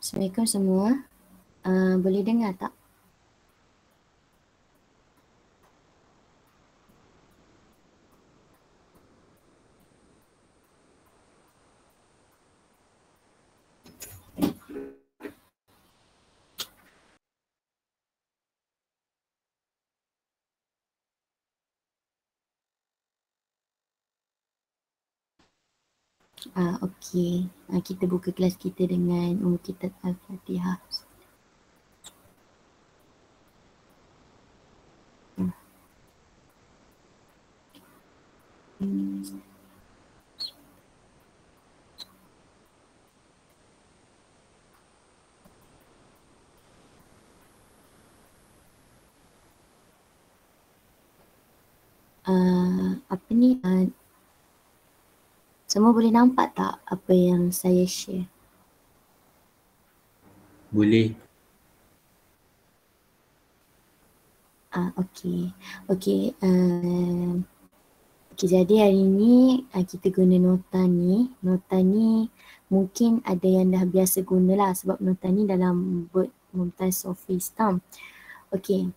Assalamualaikum semua. Boleh dengar tak? Okey. Kita buka kelas kita dengan kitab Al-Fatihah. Apa ni? Semua boleh nampak tak apa yang saya share? Boleh. Okey. Okey. Okey, jadi hari ni kita guna nota ni. Nota ni mungkin ada yang dah biasa guna lah sebab nota ni dalam Word Mumtaz Office tau. Okey.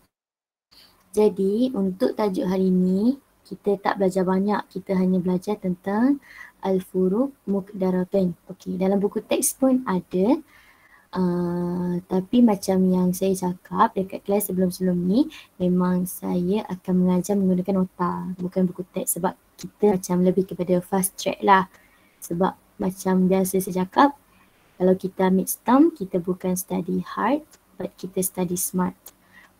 Jadi untuk tajuk hari ni kita tak belajar banyak. Kita hanya belajar tentang Al-Furuq Muqdaratan. Okey, dalam buku teks pun ada. Tapi macam yang saya cakap dekat kelas sebelum-sebelum ni, memang saya akan mengajar menggunakan nota, bukan buku teks, sebab kita macam lebih kepada fast track lah. Sebab macam biasa saya cakap, kalau kita ambil STAM, kita bukan study hard, but kita study smart.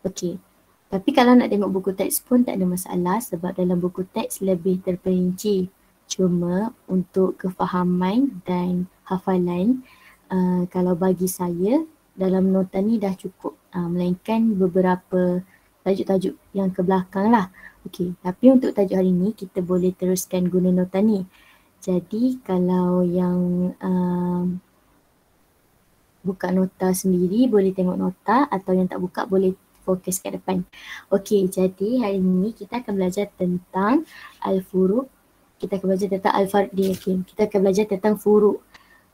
Okey. Tapi kalau nak tengok buku teks pun tak ada masalah sebab dalam buku teks lebih terperinci. Cuma untuk kefahaman dan hafalan, kalau bagi saya dalam nota ni dah cukup, melainkan beberapa tajuk-tajuk yang ke belakang lah. Okey, tapi untuk tajuk hari ni kita boleh teruskan guna nota ni. Jadi kalau yang buka nota sendiri boleh tengok nota, atau yang tak buka boleh fokus kat depan. Okey, jadi hari ni kita akan belajar tentang Al-Furuq. Kita akan belajar tentang Al-Fardi. Okay. Kita akan belajar tentang Furuq.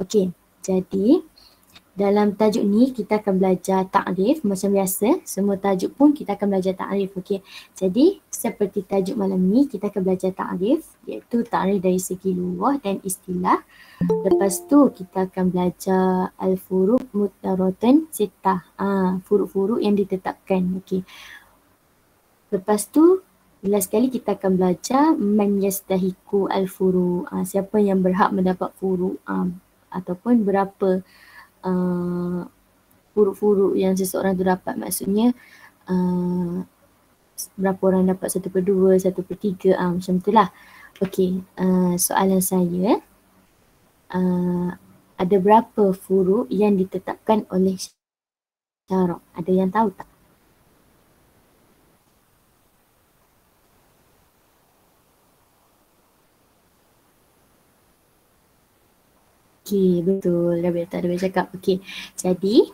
Okey, jadi dalam tajuk ni kita akan belajar ta'rif macam biasa. Semua tajuk pun kita akan belajar ta'rif. Okey. Jadi seperti tajuk malam ni kita akan belajar ta'rif, iaitu ta'rif dari segi lughah dan istilah. Lepas tu kita akan belajar Al-Furuq Muqdaratan Sittah. Furuq-furuq yang ditetapkan. Okey. Lepas tu last sekali kita akan belajar man yastahiqu al-furuq. Siapa yang berhak mendapat furuq, ataupun berapa furuq-furuq yang seseorang tu dapat. Maksudnya berapa orang dapat 1/2, 1/3, macam tu lah. Okey, soalan saya, ada berapa furuq yang ditetapkan oleh syarak? Ada yang tahu tak? Okey, betul. Dah boleh cakap. Okey, jadi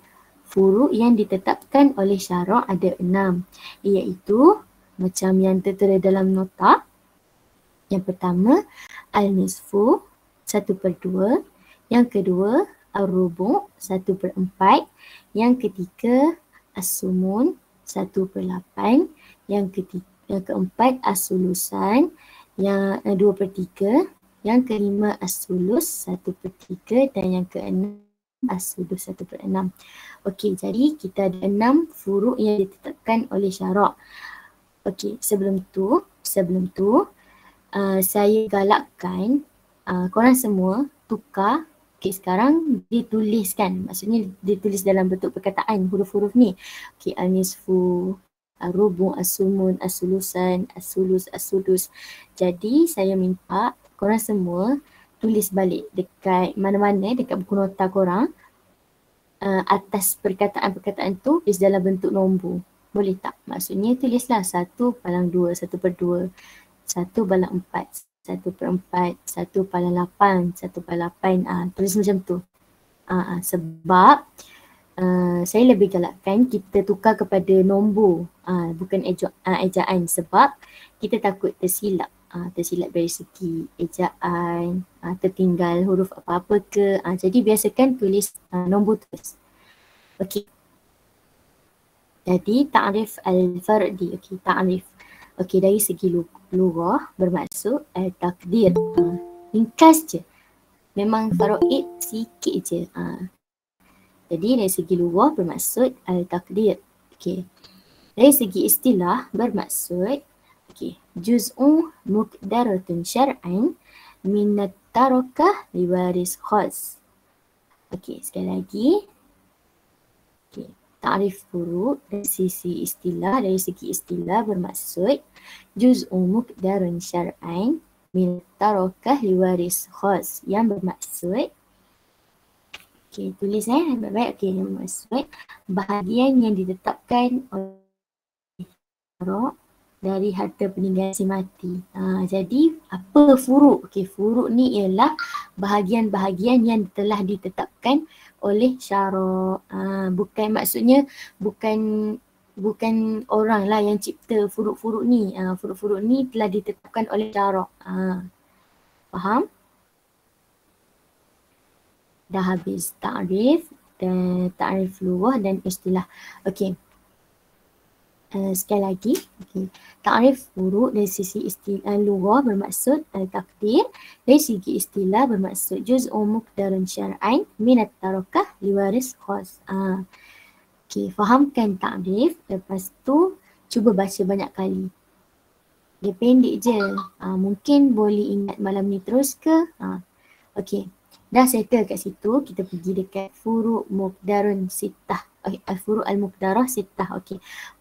furuq yang ditetapkan oleh syarak ada 6, iaitu macam yang tertera dalam nota. Yang pertama, al-nisfu 1/2. Yang kedua, al-rubu' 1/4. Yang ketiga, as-sumun 1/8. Yang keempat, as-sulusan. yang 2/3, yang kelima as-sulus 1/3 dan yang keenam as-sudus 1/6. Okey, jadi kita ada 6 furuk yang ditetapkan oleh syarak. Okey, sebelum tu saya galakkan korang semua tukar. Okey, sekarang dituliskan, maksudnya ditulis dalam bentuk perkataan huruf-huruf ni. Okey, al-nisfu, ar-rubu', as-sumun, as-sulusan, as-sulus, as-sudus. Jadi saya minta korang semua tulis balik dekat mana-mana, dekat buku nota korang, atas perkataan-perkataan tu tulis dalam bentuk nombor. Boleh tak? Maksudnya tulislah 1/2, 1/2, 1/4, 1/4, 1/8, 1/8. Tulis macam tu. Sebab saya lebih galakkan kita tukar kepada nombor, bukan ejaan, sebab kita takut tersilap. Tersilap dari segi ejaan, tertinggal huruf apa-apa ke. Jadi biasakan tulis nombor terus. Okey. Jadi ta'rif al-fardi. Okey, ta'rif. Okey, dari segi lughah bermaksud takdir. Ringkas je. Memang faraid sikit je. Jadi dari segi lughah bermaksud al-takdir. Okey. Dari segi istilah bermaksud juz'un muqdaratun syar'an minat tarakah liwaris khas. Okey, sekali lagi. Okey, ta'rif furuk dari segi istilah bermaksud juz'un muqdarun syar'an minat tarakah liwaris khas, yang bermaksud tulis baik-baik. Yang bermaksud bahagian yang ditetapkan oleh syarak dari harta peninggalan si mati. Jadi apa furuk? Furuk ni ialah bahagian-bahagian yang telah ditetapkan oleh syarak. Bukan orang lah yang cipta furuk-furuk ni. Furuk-furuk ni telah ditetapkan oleh syarak. Faham? Dah habis ta'rif dan ta'rif lughah dan istilah. Okey. Sekali lagi. Ta'rif furuk dari sisi istilah lughah bermaksud takdir. Dari segi istilah bermaksud juz'un muqdarun syar'an minat tarakah liwaris khas. Okey, fahamkan ta'rif. Lepas tu cuba baca banyak kali. Dia pendek je. Mungkin boleh ingat malam ni terus ke? Okey. Dah settle kat situ, kita pergi dekat furuk muqdarun sittah. Furuk al-muqdarah sittah. Okey.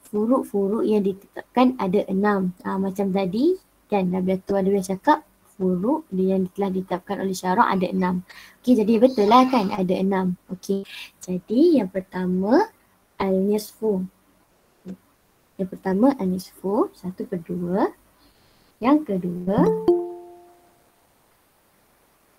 Furuk-furuk yang ditetapkan ada 6. Macam tadi kan Nabi Atu ada yang cakap furuk yang telah ditetapkan oleh syarak ada 6. Okey, jadi betul lah kan ada 6. Okey. Jadi yang pertama al-nisfu. Yang pertama al-nisfu 1/2. Yang kedua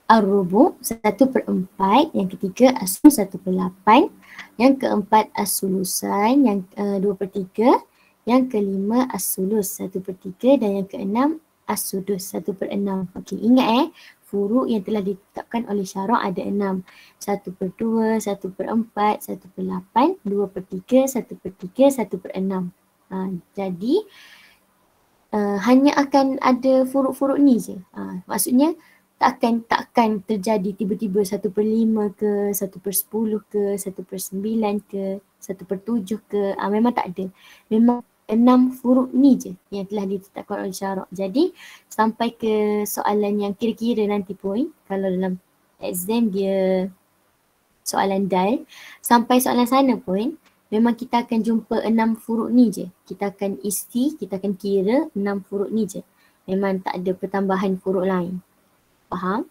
ar-rubu' 1/4, yang ketiga as-sulus 1/8, yang keempat as-sulusan, yang 2/3, yang kelima as-sulus 1/3 dan yang keenam as-sudus 1/6. Okey, ingat furuk yang telah ditetapkan oleh syarak ada 6. 1/2, 1/4, 1/8, 2/3, 1/3, 1/6. Jadi hanya akan ada furuk-furuk ni je. Maksudnya takkan terjadi tiba-tiba 1/5 ke, 1/10 ke, 1/9 ke, 1/7 ke. Memang tak ada. Memang 6 furuk ni je yang telah ditetapkan oleh syarak. Jadi sampai ke soalan yang kira-kira nanti pun, kalau dalam exam dia soalan dal, sampai soalan sana pun memang kita akan jumpa 6 furuk ni je. Kita akan kira 6 furuk ni je. Memang tak ada pertambahan furuk lain. Faham?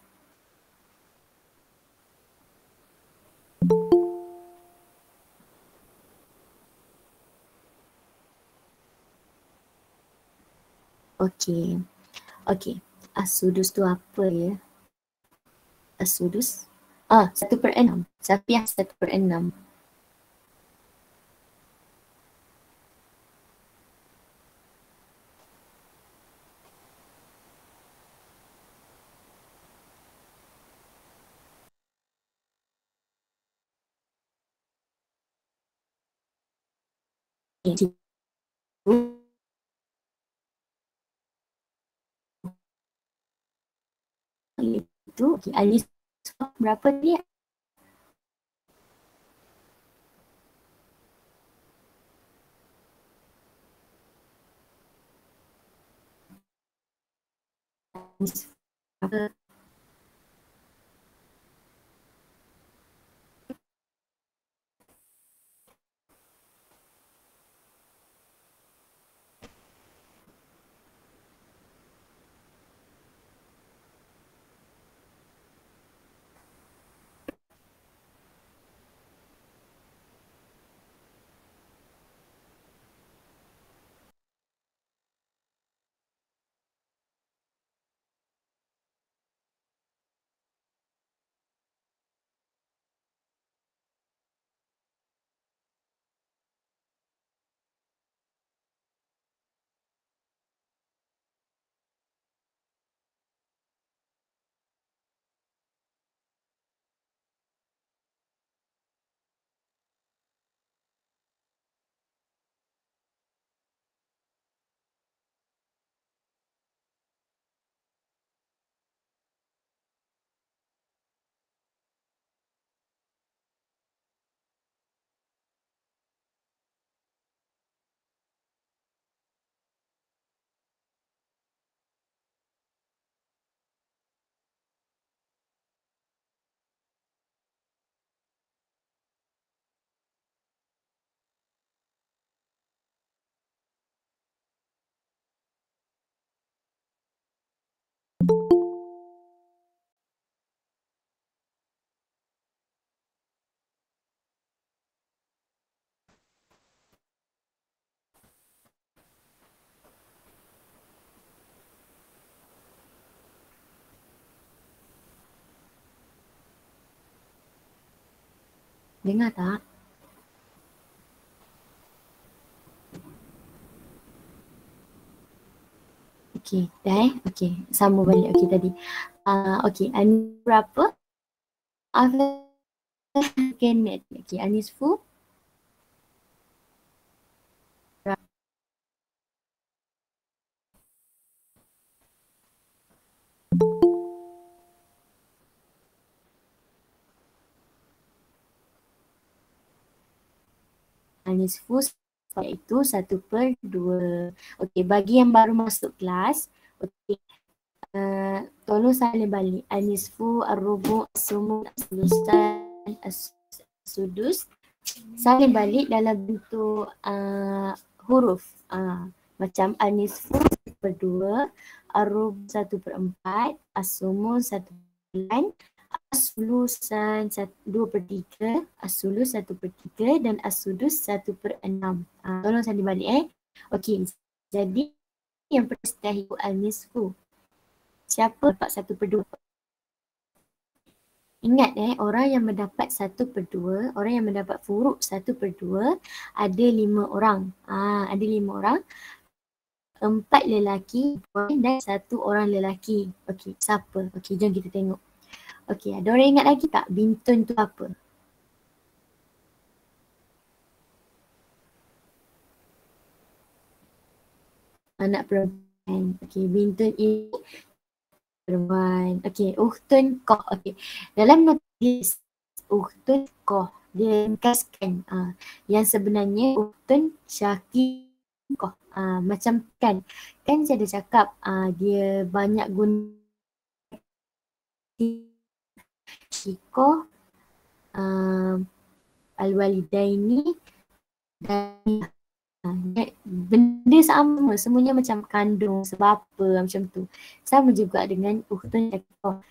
Okey. As-sudus tu apa ya? As-sudus? 1/6. Safiah 1/6. itu, okay, Anis berapa dia? Anis berapa? Dengar tak? Okay, dah Okay, sambung balik okay tadi. Okay, Anis berapa? Kenneth. Okay, Anis Fu. Anis Fu iaitu 1/2. Okey, bagi yang baru masuk kelas, okey, tolong salin balik. Anisfu, Ar-Rubu, As-Sumun, As-Sulusan, As-Sudus. Salin balik dalam bentuk huruf. Macam Anisfu 1/2, Ar-Rubu 1/4, As-Sumun 1/9, As-Sulusan 2/3, As-Sulus 1/3 dan As-Sudus 1/6. Tolong salin balik Okey, jadi yang perstahiku Al-Nisfu. Siapa dapat 1/2? Ingat orang yang mendapat 1/2, orang yang mendapat furuk 1/2 ada 5 orang. Ada 5 orang. 4 lelaki dan 1 orang lelaki. Okey, siapa? Okey, jom kita tengok. Okey, ada orang ingat lagi tak bintun tu apa? Anak perempuan. Okey, bintun ini perempuan. Okey, Uhtun Koh. Okey, dalam notis Uhtun Koh dia ringkaskan yang sebenarnya Uhtun Syaki Koh. Macam kan saya ada cakap dia banyak guna Shikoh, Al-Walidaini dan benda sama, semuanya macam kandung, sebab apa, macam tu. Sama juga dengan Uhtun Syakikoh.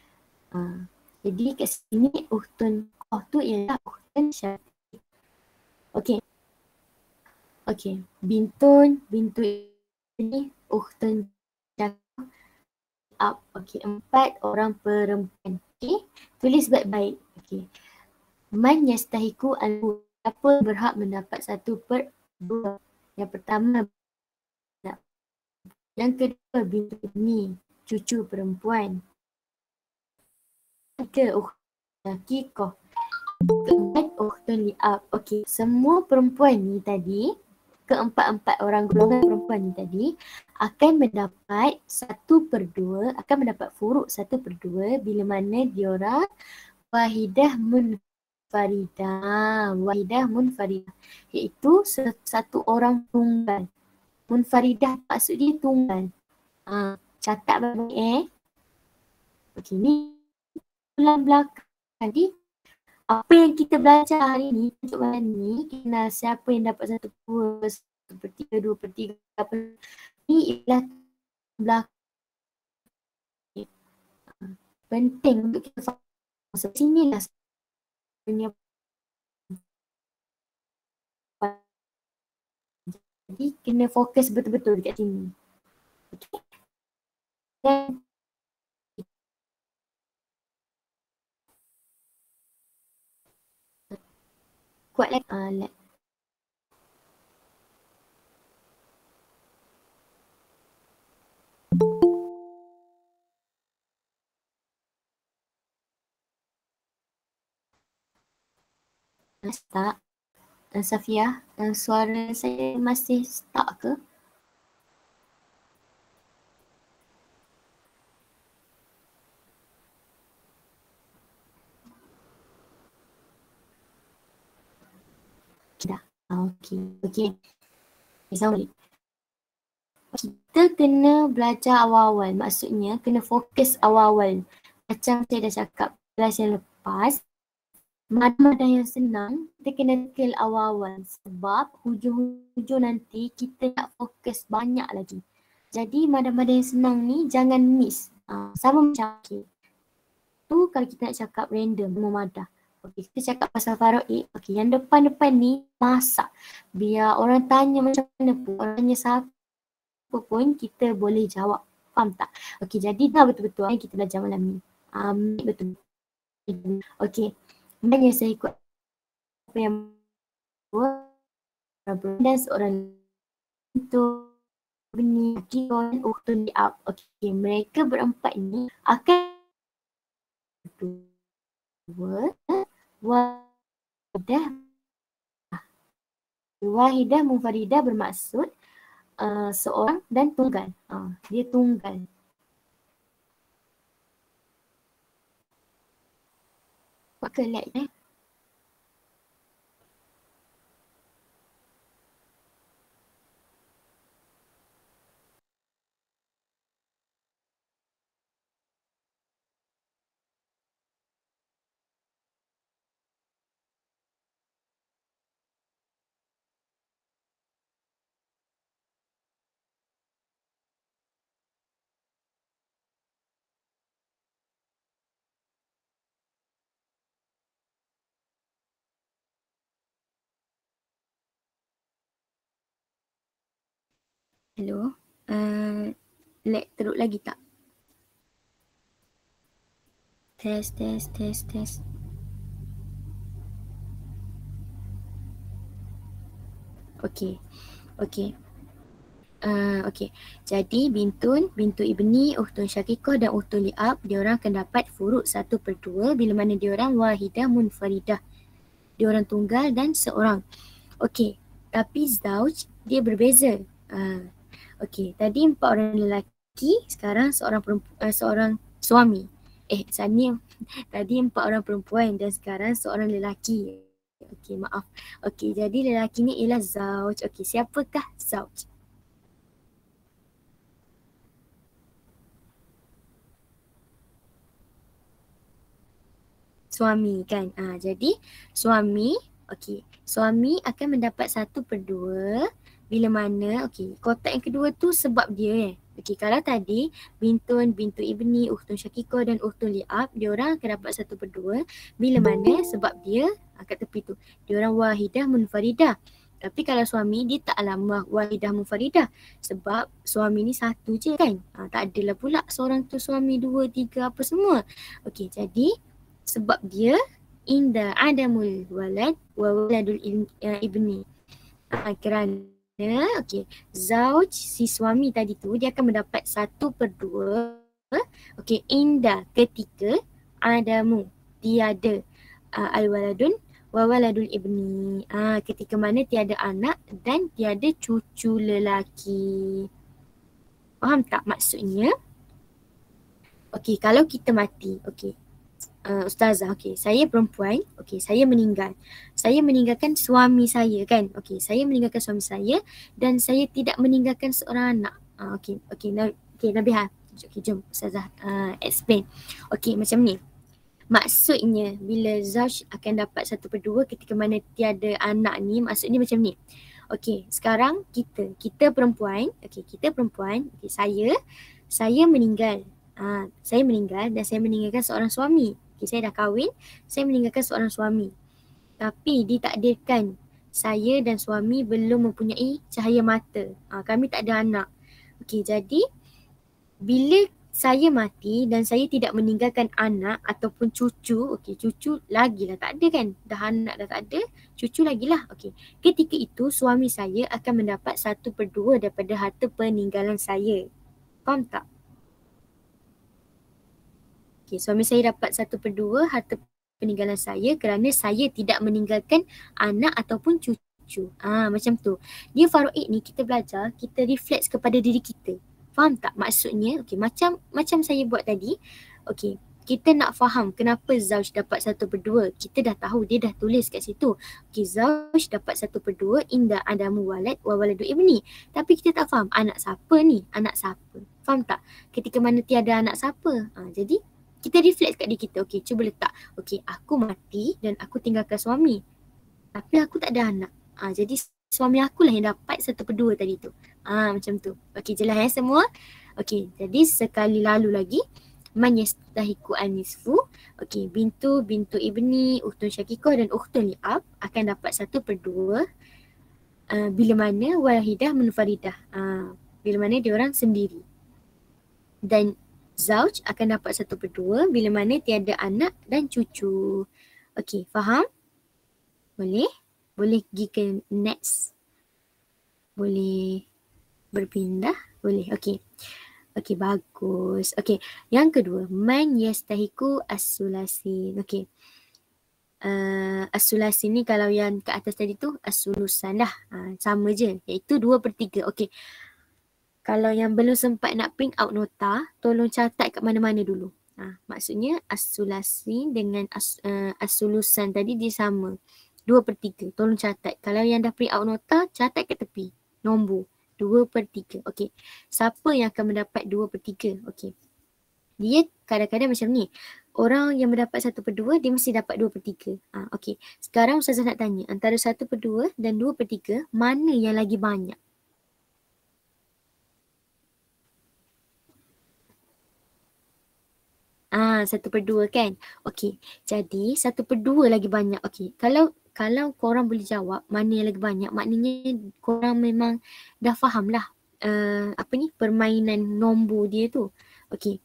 Jadi kat sini Uhtun Koh tu ialah Uhtun Syakikoh. Okey. Okey, bintun ini Uhtun Syakikoh. Okey, 4 orang perempuan. Okey, tulis baik-baik. Okey. Man yastahiku al-hu. Siapa berhak mendapat 1/2? Yang pertama, yang kedua bintu ni, cucu perempuan. Ketiga, Syakikoh. Keempat, Ukhtun Li'ab. Okey, semua perempuan ni tadi, keempat-empat orang golongan perempuan ni tadi akan mendapat 1/2, akan mendapat furuk 1/2 bila mana diorang wahidah munfaridah. Wahidah munfaridah iaitu satu orang tunggal. Munfaridah maksud dia tunggal. Catat baik Okey, ni tulang belakang. Jadi apa yang kita belajar hari ni, tunjuk mana ni, kenal siapa yang dapat 1/2, 1/3, 2/3, apa ni ialah belakang. Penting untuk kita faham. Sini lah sebenarnya. Jadi kena fokus betul-betul dekat sini. Okay. Dan kuat lagi. Stuck. Safia, suara saya masih stuck ke? Dah. Okey. Assalamualaikum. Kita kena belajar awal-awal. Maksudnya kena fokus awal-awal. Macam saya dah cakap kelas yang lepas, madah yang senang, kita kena skill awal-awal sebab hujung-hujung nanti kita nak fokus banyak lagi. Jadi madah-madah yang senang ni jangan miss. Sama macam tu kalau kita nak cakap random madah. Okey, kita cakap pasal faraid. Okey, yang depan-depan ni masak. Biar orang tanya macam mana pun, orang tanya siapa pun kita boleh jawab. Faham tak? Okey, jadi dah betul-betul yang kita belajar malam ni. Betul. Okey. Sebenarnya saya ikut apa yang buat dan seorang itu benih kion ukhtun li'ab. Okey, mereka berempat ni akan wahidah munfaridah bermaksud seorang dan tunggal. Dia tunggal. Maka like Hello. Lag teruk lagi tak? Test. Okey. Okey. Jadi bintu ibni, ukhtun syakikah dan ukhtun li'ab, diorang akan dapat furuk 1/2 bila mana diorang wahidah munfaridah. Diorang tunggal dan seorang. Okey. Tapi zauj dia berbeza. Okey. Tadi 4 orang lelaki, sekarang seorang suami. Tadi 4 orang perempuan dan sekarang seorang lelaki. Okey, maaf. Okey, jadi lelaki ni ialah zauj. Okey, siapakah zauj? Suami kan. Jadi suami akan mendapat 1/2 bila mana kotak yang kedua tu sebab dia kalau tadi bintu ibni, ukhtun syakikah dan ukhtun li'ab, diorang akan dapat 1/2 bila mana sebab dia kat tepi tu diorang wahidah munfaridah. Tapi kalau suami dia tak alamah wahidah munfaridah sebab suami ni satu je kan. Tak adalah pula seorang tu suami 2, 3 apa semua. Okey, jadi sebab dia inda adamul walad wa waladul ibni. Kerana zauj si suami tadi tu dia akan mendapat 1/2 inda ketika adamu tiada al-waladun wa waladul ibni. Ketika mana tiada anak dan tiada cucu lelaki. Faham tak maksudnya? Okey, kalau kita mati, okey. Ustazah, okey, saya perempuan, okey, saya meninggal. Saya meninggalkan suami saya kan. Okey, saya meninggalkan suami saya dan saya tidak meninggalkan seorang anak. Okey, okey, okey Nabiha. Okey, jom Ustazah explain. Okey, macam ni. Maksudnya bila Zauj akan dapat 1/2 ketika mana tiada anak ni, maksudnya macam ni. Okey, sekarang kita perempuan, okey, kita perempuan, okey, saya meninggal. Saya meninggal dan saya meninggalkan seorang suami. Okay, saya dah kahwin, saya meninggalkan seorang suami. Tapi ditakdirkan saya dan suami belum mempunyai cahaya mata. Kami tak ada anak. Okey, jadi bila saya mati dan saya tidak meninggalkan anak ataupun cucu, okey, cucu lagilah tak ada kan. Dah anak dah tak ada, cucu lagilah. Okey. Ketika itu suami saya akan mendapat 1/2 daripada harta peninggalan saya. Faham tak? Okay, suami saya dapat 1/2 harta peninggalan saya kerana saya tidak meninggalkan anak ataupun cucu. Macam tu. Dia Farouk ni kita belajar, kita reflect kepada diri kita. Faham tak maksudnya? Okay, macam saya buat tadi. Okay, kita nak faham kenapa Zauj dapat 1/2. Kita dah tahu, dia dah tulis kat situ. Okay, Zauj dapat 1/2 inda adamu walad wa waladu ibni. Tapi kita tak faham anak siapa ni? Anak siapa? Faham tak? Ketika mana tiada anak siapa? Jadi kita reflect kat diri kita. Okay, cuba letak. Okay, aku mati dan aku tinggalkan suami. Tapi aku tak ada anak. Jadi suami akulah yang dapat 1/2 tadi tu. Macam tu. Okay, jelas semua? Okay, jadi sekali lalu lagi. Man yastahiku an-nisfu. Okay, bintu ibni, ukhtun syakikoh dan ukhtun li'ab akan dapat 1/2. Bila mana wahidah munfaridah. Bila mana dia orang sendiri. Dan Zauj akan dapat 1/2 bila mana tiada anak dan cucu. Okey, faham? Boleh? Boleh pergi ke next? Boleh berpindah? Boleh, okey. Okey, bagus. Okey, yang kedua, man yastahiku as-sulasin. Okey. As-sulasin ni kalau yang ke atas tadi tu as-sulusan dah. Sama je, iaitu 2/3. Okey. Kalau yang belum sempat nak print out nota, tolong catat kat mana-mana dulu. Maksudnya as-sulasin dengan as-sulusan tadi dia sama. 2/3. Tolong catat. Kalau yang dah print out nota, catat kat tepi. Nombor 2/3. Okey. Siapa yang akan mendapat 2/3? Okey. Dia kadang-kadang macam ni. Orang yang mendapat 1/2, dia mesti dapat 2/3. Okey. Sekarang Ustazah nak tanya, antara 1/2 dan 2/3, mana yang lagi banyak? 1/2 kan? Okey. Jadi 1/2 lagi banyak. Okey. Kalau korang boleh jawab mana yang lagi banyak, maknanya korang memang dah faham lah permainan nombor dia tu. Okey.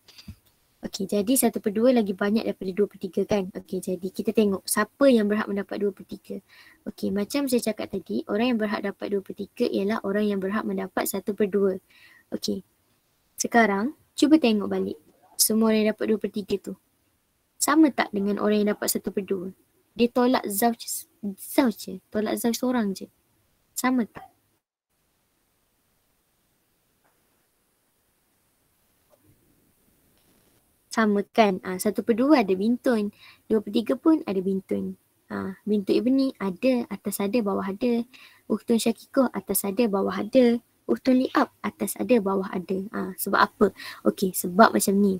Okey, jadi 1/2 lagi banyak daripada 2/3 kan? Okey, jadi kita tengok siapa yang berhak mendapat 2/3. Okey, macam saya cakap tadi, orang yang berhak dapat 2/3 ialah orang yang berhak mendapat 1/2. Okey. Sekarang cuba tengok balik. Semua orang yang dapat 2/3 tu sama tak dengan orang yang dapat 1/2? Dia tolak Zauj je. Tolak Zauj seorang je. Sama tak? Sama kan? 1/2 ada bintun. 2/3 pun ada bintun. Bintu ibni ada, atas ada, bawah ada. Ukhtun syakikoh atas ada, bawah ada. Ukhtun li'ab atas ada, bawah ada. Sebab apa? Okey, sebab macam ni.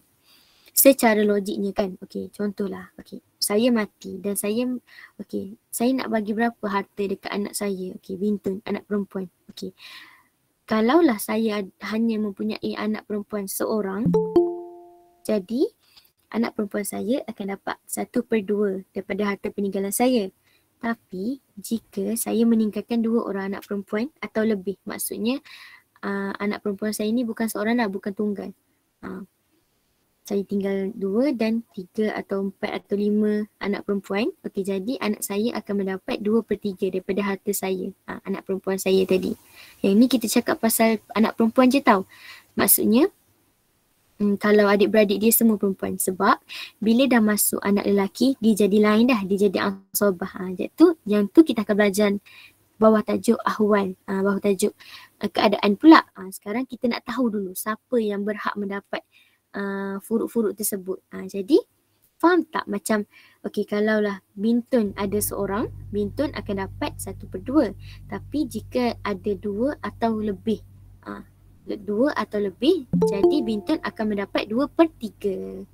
Secara logiknya kan, okey, contohlah, okey, saya mati dan saya nak bagi berapa harta dekat anak saya, okey, bintun, anak perempuan, okey. Kalaulah saya hanya mempunyai anak perempuan seorang, jadi anak perempuan saya akan dapat 1/2 daripada harta peninggalan saya. Tapi jika saya meninggalkan 2 orang anak perempuan atau lebih, maksudnya anak perempuan saya ni bukan seorang lah, bukan tunggal. Saya tinggal 2 dan 3 atau 4 atau 5 anak perempuan. Okey, jadi anak saya akan mendapat 2/3 daripada harta saya. Anak perempuan saya tadi. Yang ni kita cakap pasal anak perempuan je tau. Maksudnya, kalau adik-beradik dia semua perempuan. Sebab bila dah masuk anak lelaki, dia jadi lain dah. Dia jadi ansobah. Yang tu kita akan belajar bawah tajuk ahwal, bawah tajuk keadaan pula. Sekarang kita nak tahu dulu siapa yang berhak mendapat furuk-furuk tersebut. Jadi faham tak macam okey, kalaulah bintun ada seorang, bintun akan dapat 1/2. Tapi jika ada 2 atau lebih, 2 atau lebih, jadi bintun akan mendapat 2/3.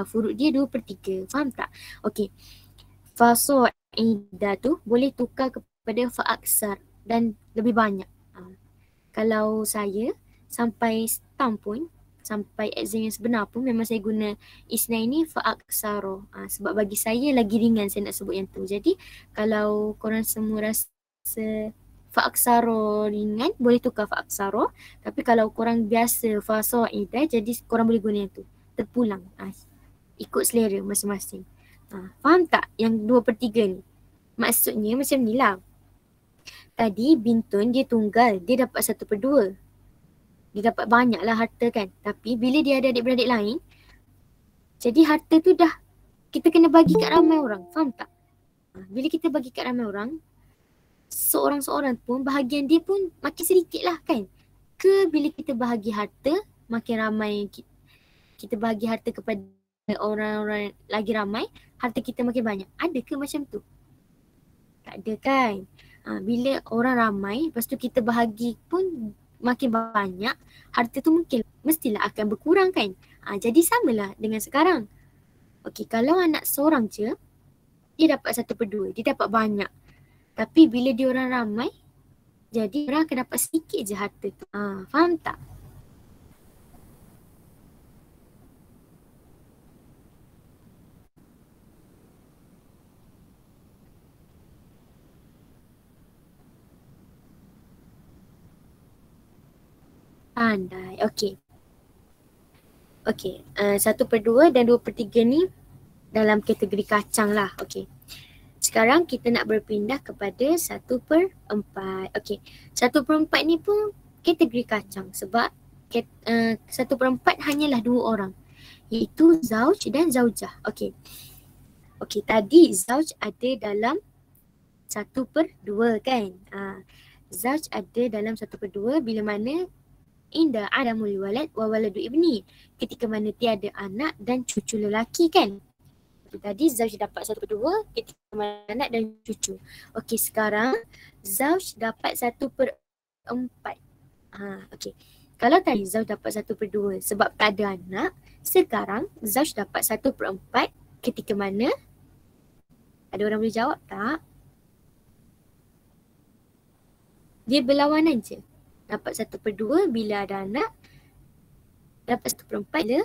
Furuk dia 2/3. Faham tak? Okey. Faso'idah tu boleh tukar kepada fa'aksar dan lebih banyak. Kalau saya sampai stam pun, sampai exam yang sebenar pun memang saya guna isnai ni fa'aksaro. Sebab bagi saya lagi ringan saya nak sebut yang tu. Jadi kalau korang semua rasa fa'aksaro ringan, boleh tukar fa'aksaro. Tapi kalau korang biasa faso'idah, jadi korang boleh guna yang tu. Terpulang. Ikut selera masing-masing. Faham tak yang 2/3 ni? Maksudnya macam ni lah. Tadi bintun dia tunggal, dia dapat 1/2. Dia dapat banyak lah harta kan. Tapi bila dia ada adik-beradik lain, jadi harta tu dah kita kena bagi kat ramai orang. Faham tak? Bila kita bagi kat ramai orang, seorang-seorang pun bahagian dia pun makin sedikit lah kan. Ke bila kita bahagi harta, makin ramai kita bahagi harta kepada orang-orang lagi ramai, harta kita makin banyak. Ada ke macam tu? Tak ada kan? Bila orang ramai, lepas tu kita bahagi pun makin banyak, harta tu mungkin mestilah akan berkurang kan. Jadi samalah dengan sekarang. Okey, kalau anak seorang je, dia dapat 1/2, dia dapat banyak. Tapi bila dia orang ramai, jadi orang akan dapat sedikit je harta tu. Faham tak? Pandai. Okey. Okey. 1/2 dan 2/3 ni dalam kategori kacang lah. Okey. Sekarang kita nak berpindah kepada 1/4. Okey. 1/4 ni pun kategori kacang sebab 1/4 hanyalah 2 orang. Iaitu zauj dan zaujah. Okey. Okey, tadi zauj ada dalam 1/2 kan. Zauj ada dalam 1/2 bila mana inda adamul walad wa waladu ibni. Ketika mana tiada anak dan cucu lelaki kan. Tadi zauj dapat 1/2 ketika mana anak dan cucu. Okey, sekarang zauj dapat 1/4. Okey. Kalau tadi zauj dapat 1/2 sebab tak ada anak, sekarang zauj dapat 1/4 ketika mana? Ada orang boleh jawab tak? Dia berlawanan je. Dapat 1/2 bila ada anak, dapat 1/4 bila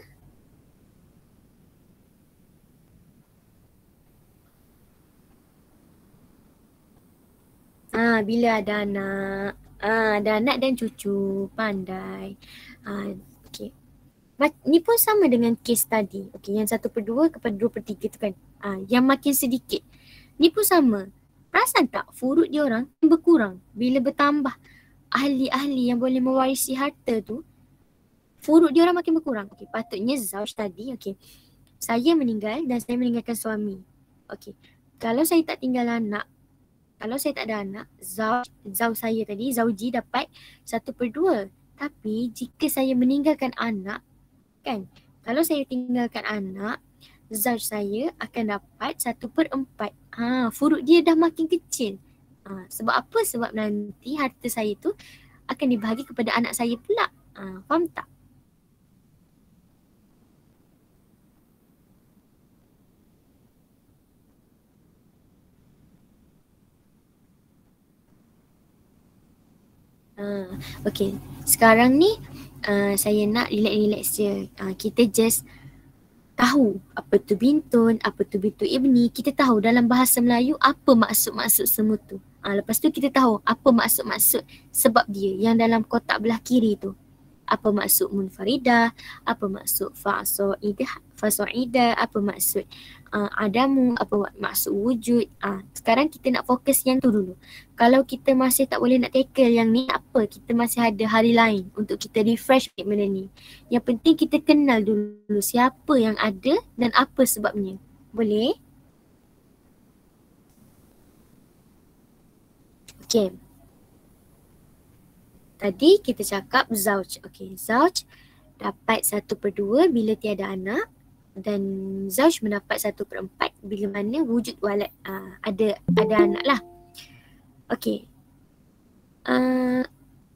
bila ada anak. Ada anak dan cucu. Pandai. Okey. Ni pun sama dengan kes tadi. Okey, yang 1/2 kepada 2/3 tu kan. Yang makin sedikit. Ni pun sama. Perasan tak furuk dia orang berkurang bila bertambah ahli-ahli yang boleh mewarisi harta tu, furuk dia orang makin berkurang. Okey, patutnya zauj tadi, okey. Saya meninggal dan saya meninggalkan suami. Okey. Kalau saya tak tinggal anak, kalau saya tak ada anak, zauj saya tadi, zauji dapat 1/2. Tapi jika saya meninggalkan anak, kan? Kalau saya tinggalkan anak, zauj saya akan dapat 1/4. Furuk dia dah makin kecil. Sebab apa? Sebab nanti harta saya tu akan dibahagi kepada anak saya pula. Faham tak? Okey. Sekarang ni saya nak relax-relax je. Kita just tahu apa tu bintun, apa tu bintu ibni. Kita tahu dalam bahasa Melayu apa maksud-maksud semua tu. Lepas tu kita tahu apa maksud-maksud sebab dia yang dalam kotak belah kiri tu. Apa maksud munfaridah, apa maksud faso'idah, apa maksud adamu, apa maksud wujud. Sekarang kita nak fokus yang tu dulu. Kalau kita masih tak boleh nak tackle yang ni, apa, kita masih ada hari lain untuk kita refresh benda ni. Yang penting kita kenal dulu siapa yang ada dan apa sebabnya. Boleh? Okey. Tadi kita cakap zauj. Okey, zauj dapat 1/2 bila tiada anak dan zauj mendapat 1/4 bila mana wujud walad. Ada anak lah. Okey.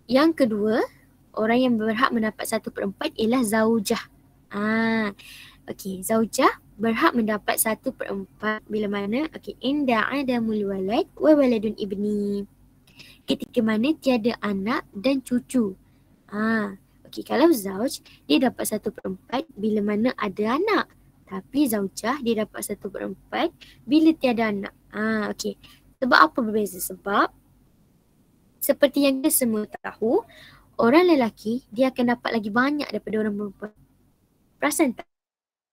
Yang kedua, orang yang berhak mendapat 1/4 ialah zaujah. Okey, zaujah berhak mendapat 1/4 bila mana inda adamul walad wa waladun ibni. Ketika mana tiada anak dan cucu. Okey, kalau zauj dia dapat 1/4 bila mana ada anak. Tapi zaujah dia dapat 1/4 bila tiada anak. Okey. Sebab apa berbeza? Sebab seperti yang kita semua tahu, orang lelaki dia akan dapat lagi banyak daripada orang perempuan. Perasan tak?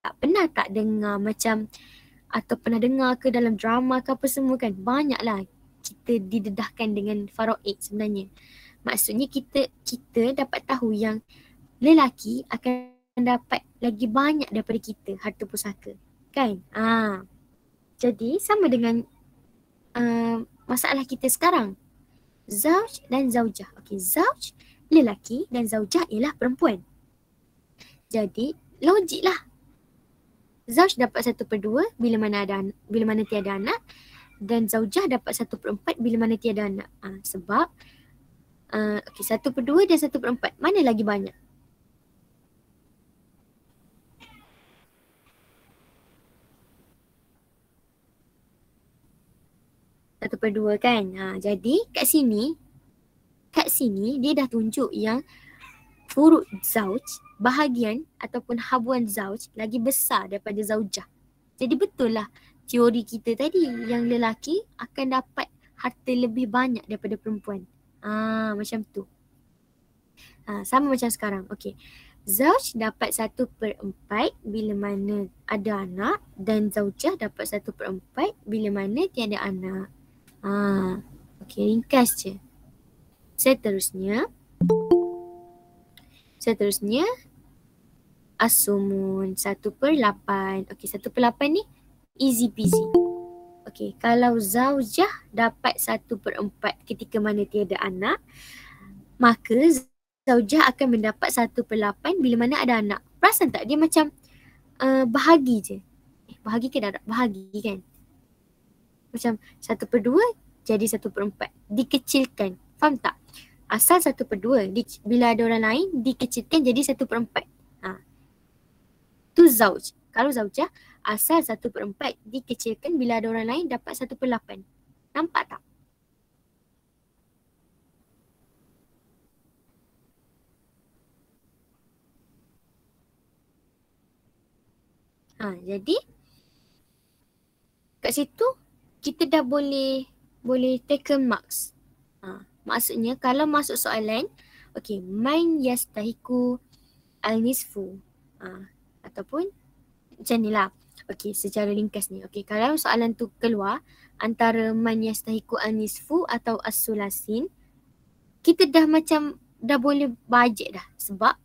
Tak pernah tak dengar macam atau pernah dengar ke dalam drama ke apa semua kan? Banyaklah kita didedahkan dengan faraid sebenarnya. Maksudnya kita dapat tahu yang lelaki akan dapat lagi banyak daripada kita harta pusaka. Kan? Jadi sama dengan masalah kita sekarang. Zauj dan zaujah. Okey, zauj lelaki dan zaujah ialah perempuan. Jadi logiklah. Zauj dapat 1/2 bila mana tiada anak dan zaujah dapat 1/4 bila mana tiada anak. Sebab 1/2 dan 1/4 mana lagi banyak? Satu per dua kan. Jadi kat sini dia dah tunjuk yang furuk zauj, bahagian ataupun habuan zauj lagi besar daripada zaujah. Jadi betul lah teori kita tadi yang lelaki akan dapat harta lebih banyak daripada perempuan. Macam tu. Sama macam sekarang. Okey. Zauj dapat 1/4 bila mana ada anak dan zaujah dapat 1/4 bila mana tiada anak. Okey, ringkas je. Seterusnya as-sumun 1/8. Okey, 1/8 ni easy peasy. Okey, kalau zaujah dapat 1/4 ketika mana tiada anak, maka zaujah akan mendapat 1/8 bila mana ada anak. Perasan tak dia macam bahagi je. Bahagi ke darab? Bahagi kan? Macam 1/2 jadi 1/4. Dikecilkan. Faham tak? Asal 1/2. Bila ada orang lain, dikecilkan jadi 1/4. Tu zauj. Kalau zaujah, asal 1/4 dikecilkan bila ada orang lain dapat 1/8. Nampak tak? Jadi kat situ kita dah boleh take marks. Maksudnya kalau masuk soalan, okey, man yastahiku al-nisfu. Ataupun macam ni lah. Okey, secara ringkas ni. Okey, kalau soalan tu keluar antara man yastahiku al-nisfu atau as-sulasin, kita dah boleh bajet dah. Sebab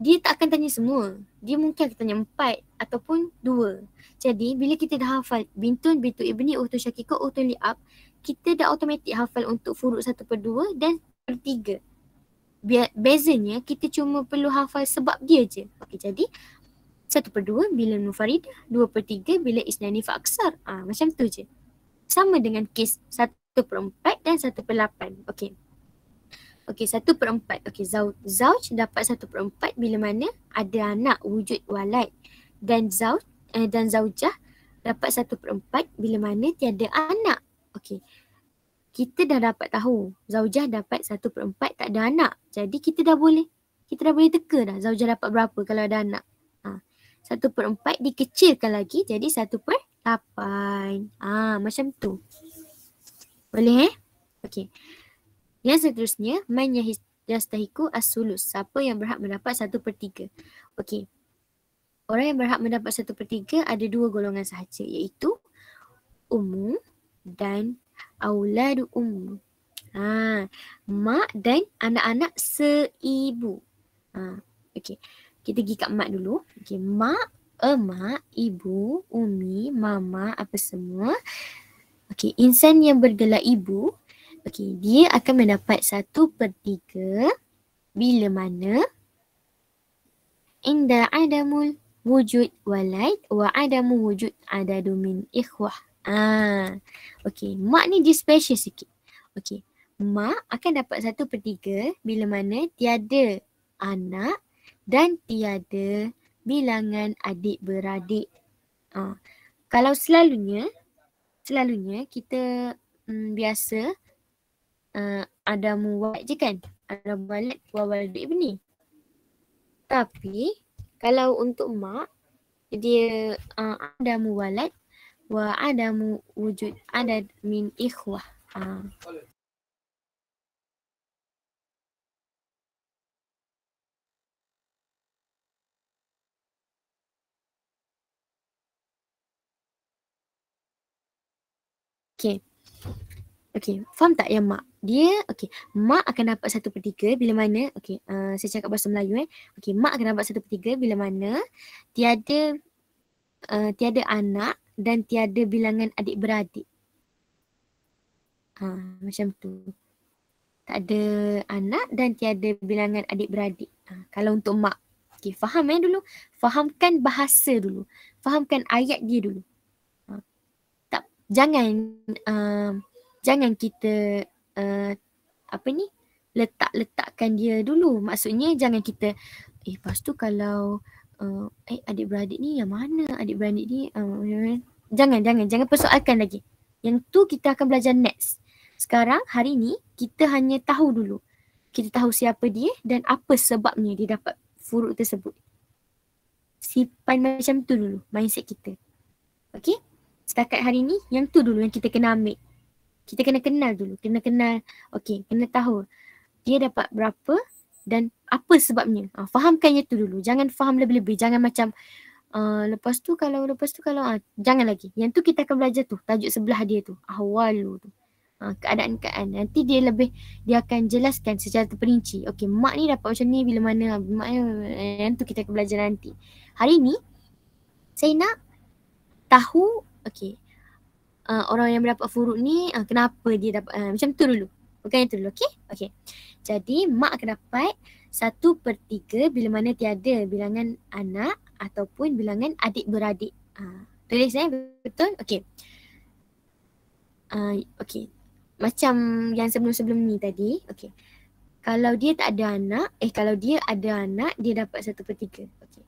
dia tak akan tanya semua. Dia mungkin akan tanya 4 ataupun 2. Jadi bila kita dah hafal bintun, bintu ibni, uhtun syakikah, uhtun li'ab, kita dah automatik hafal untuk furuk 1/2 dan 1/3. Bezanya kita cuma perlu hafal sebab dia je. Okey, jadi 1/2 bila mufaridah, 2/3 bila isnani fa'aksar. Macam tu je. Sama dengan kes 1/4 dan 1/8. Okey. Okey, 1/4. Okey, zauj dapat 1/4 bila mana ada anak wujud walad dan zaujah dapat 1/4 bila mana tiada anak. Okey. Kita dah dapat tahu zaujah dapat 1/4 tak ada anak. Jadi kita dah boleh teka dah zaujah dapat berapa kalau ada anak. 1/4 dikecilkan lagi jadi 1/8. Macam tu. Boleh Okey. Yang seterusnya, man yastahiku as-sulus. Siapa yang berhak mendapat 1/3. Okey. Orang yang berhak mendapat 1/3 ada 2 golongan sahaja, iaitu ummu dan auladu ummu. Mak dan anak-anak seibu. Okey. Kita pergi kat mak dulu. Okey, mak, emak, ibu, umi, mama, apa semua. Okey, insan yang bergelar ibu Okey, dia akan mendapat 1/3 bila mana inda adamul wujud walad wa adamu wujud adadu min ikhwah. Okey, mak ni dia special sikit. Okey, mak akan dapat 1/3 bila mana tiada anak dan tiada bilangan adik-beradik. Kalau selalunya kita biasa adamu walad je kan? Adamu walad wa waladu ibni. Tapi kalau untuk mak dia adamu walad wa adamu wujud adad min ikhwah. Okay. Okay, faham tak yang mak? Dia, okay, mak akan dapat 1/3 bila mana, okay, saya cakap bahasa Melayu Okay, mak akan dapat 1/3 bila mana tiada anak dan tiada bilangan adik-beradik. Macam tu. Tak ada anak dan tiada bilangan adik-beradik. Kalau untuk mak. Okay, faham dulu. Fahamkan bahasa dulu. Fahamkan ayat dia dulu. Jangan kita letakkan dia dulu. Maksudnya jangan kita lepas tu kalau adik-beradik ni yang mana? Adik-beradik ni jangan persoalkan lagi. Yang tu kita akan belajar next. Sekarang hari ni kita hanya tahu dulu. Kita tahu siapa dia dan apa sebabnya dia dapat furuk tersebut. Simpan macam tu dulu mindset kita. Okay? Setakat hari ni yang tu dulu yang kita kena ambil. Kita kena kenal dulu. Kena tahu dia dapat berapa dan apa sebabnya. Fahamkan yang tu dulu. Jangan faham lebih-lebih. Jangan macam lepas tu kalau jangan lagi. Yang tu kita akan belajar tu. Tajuk sebelah dia tu. Ahwalu tu. Keadaan-keadaan. Nanti dia akan jelaskan secara terperinci. Okay, mak ni dapat macam ni bila mana. Mak yang tu kita akan belajar nanti. Hari ni saya nak tahu orang yang mendapat furuk ni kenapa dia dapat macam tu dulu. Bukan yang tu dulu, okey? Jadi mak akan dapat 1/3 bila mana tiada bilangan anak ataupun bilangan adik-beradik. Tulis betul? Okey. Okey. Macam yang sebelum-sebelum ni tadi, okey. Kalau dia tak ada anak, kalau dia ada anak, dia dapat 1/3. Okey.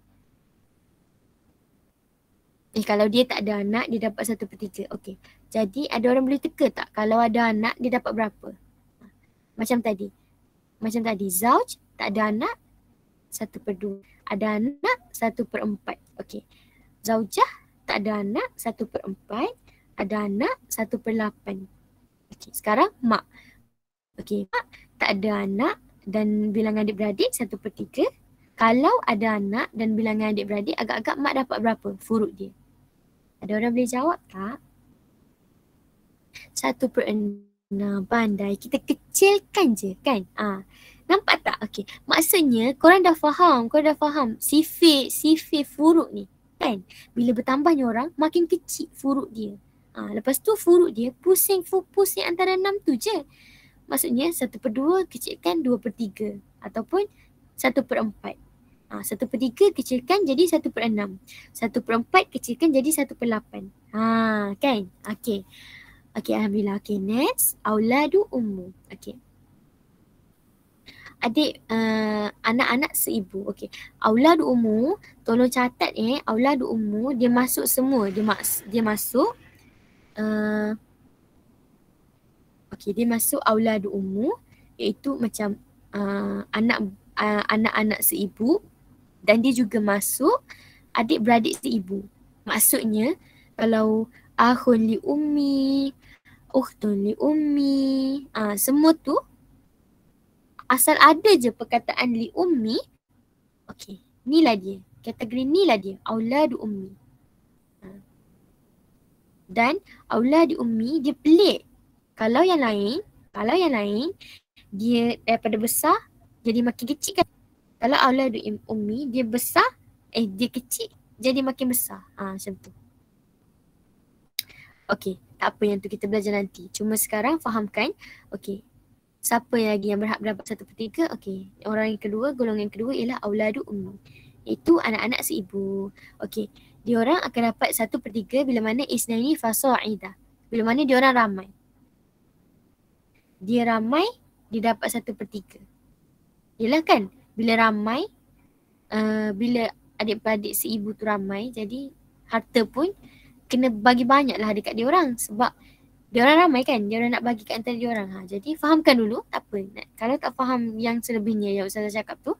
Kalau dia tak ada anak, dia dapat 1/3. Okey. Jadi ada orang boleh teka tak? Kalau ada anak, dia dapat berapa? Macam tadi, Zauj tak ada anak, 1/2. Ada anak, 1/4. Okey. Zaujah tak ada anak, 1/4. Ada anak, 1/8. Okey. Sekarang mak. Okey. Mak tak ada anak dan bilangan adik-beradik 1/3. Kalau ada anak dan bilangan adik-beradik, agak-agak mak dapat berapa furuk dia? Ada orang boleh jawab tak? 1/6. Pandai. Kita kecilkan je kan? Nampak tak? Okey. Maksudnya korang dah faham sifir furuk ni kan? Bila bertambahnya orang makin kecil furuk dia. Lepas tu furuk dia pusing antara 6 tu je. Maksudnya 1/2 kecilkan 2/3 ataupun 1/4. 1/3 kecilkan jadi 1/6. 1/4 kecilkan jadi 1/8. Kan? Okey. Okey, alhamdulillah. Okey, next. Auladu ummu. Okey. Adik anak-anak seibu. Okey. Auladu ummu, tolong catat auladu ummu dia masuk semua. Dia masuk okey, dia masuk auladu ummu iaitu macam anak-anak seibu dan dia juga masuk adik-beradik seibu. Maksudnya kalau akhun li ummi, ukhtun li ummi, semua tu asal ada je perkataan li ummi, okey, inilah dia. Kategori inilah dia, auladu ummi. Dan auladu ummi dia pelik. Kalau yang lain dia daripada besar jadi makin kecil kan. Kalau auladu ummi dia besar, dia kecil jadi makin besar. Macam tu. Okey, Tak apa, yang tu kita belajar nanti. Cuma sekarang fahamkan, okey, siapa lagi yang berhak mendapat 1/3? Okey, orang yang kedua, golongan kedua ialah auladu ummi. Itu anak-anak seibu. Okey, diorang akan dapat 1/3 bila mana isnaini fasa'ida. Bila mana diorang ramai. Dia ramai, dia dapat 1/3. Yelah kan, bila ramai, bila adik-beradik seibu tu ramai, jadi harta pun kena bagi banyak lah dekat diorang. Sebab diorang ramai kan, diorang nak bagi kat antara diorang. Jadi fahamkan dulu, tak apa. Kalau tak faham yang selebihnya yang Ustazah cakap tu,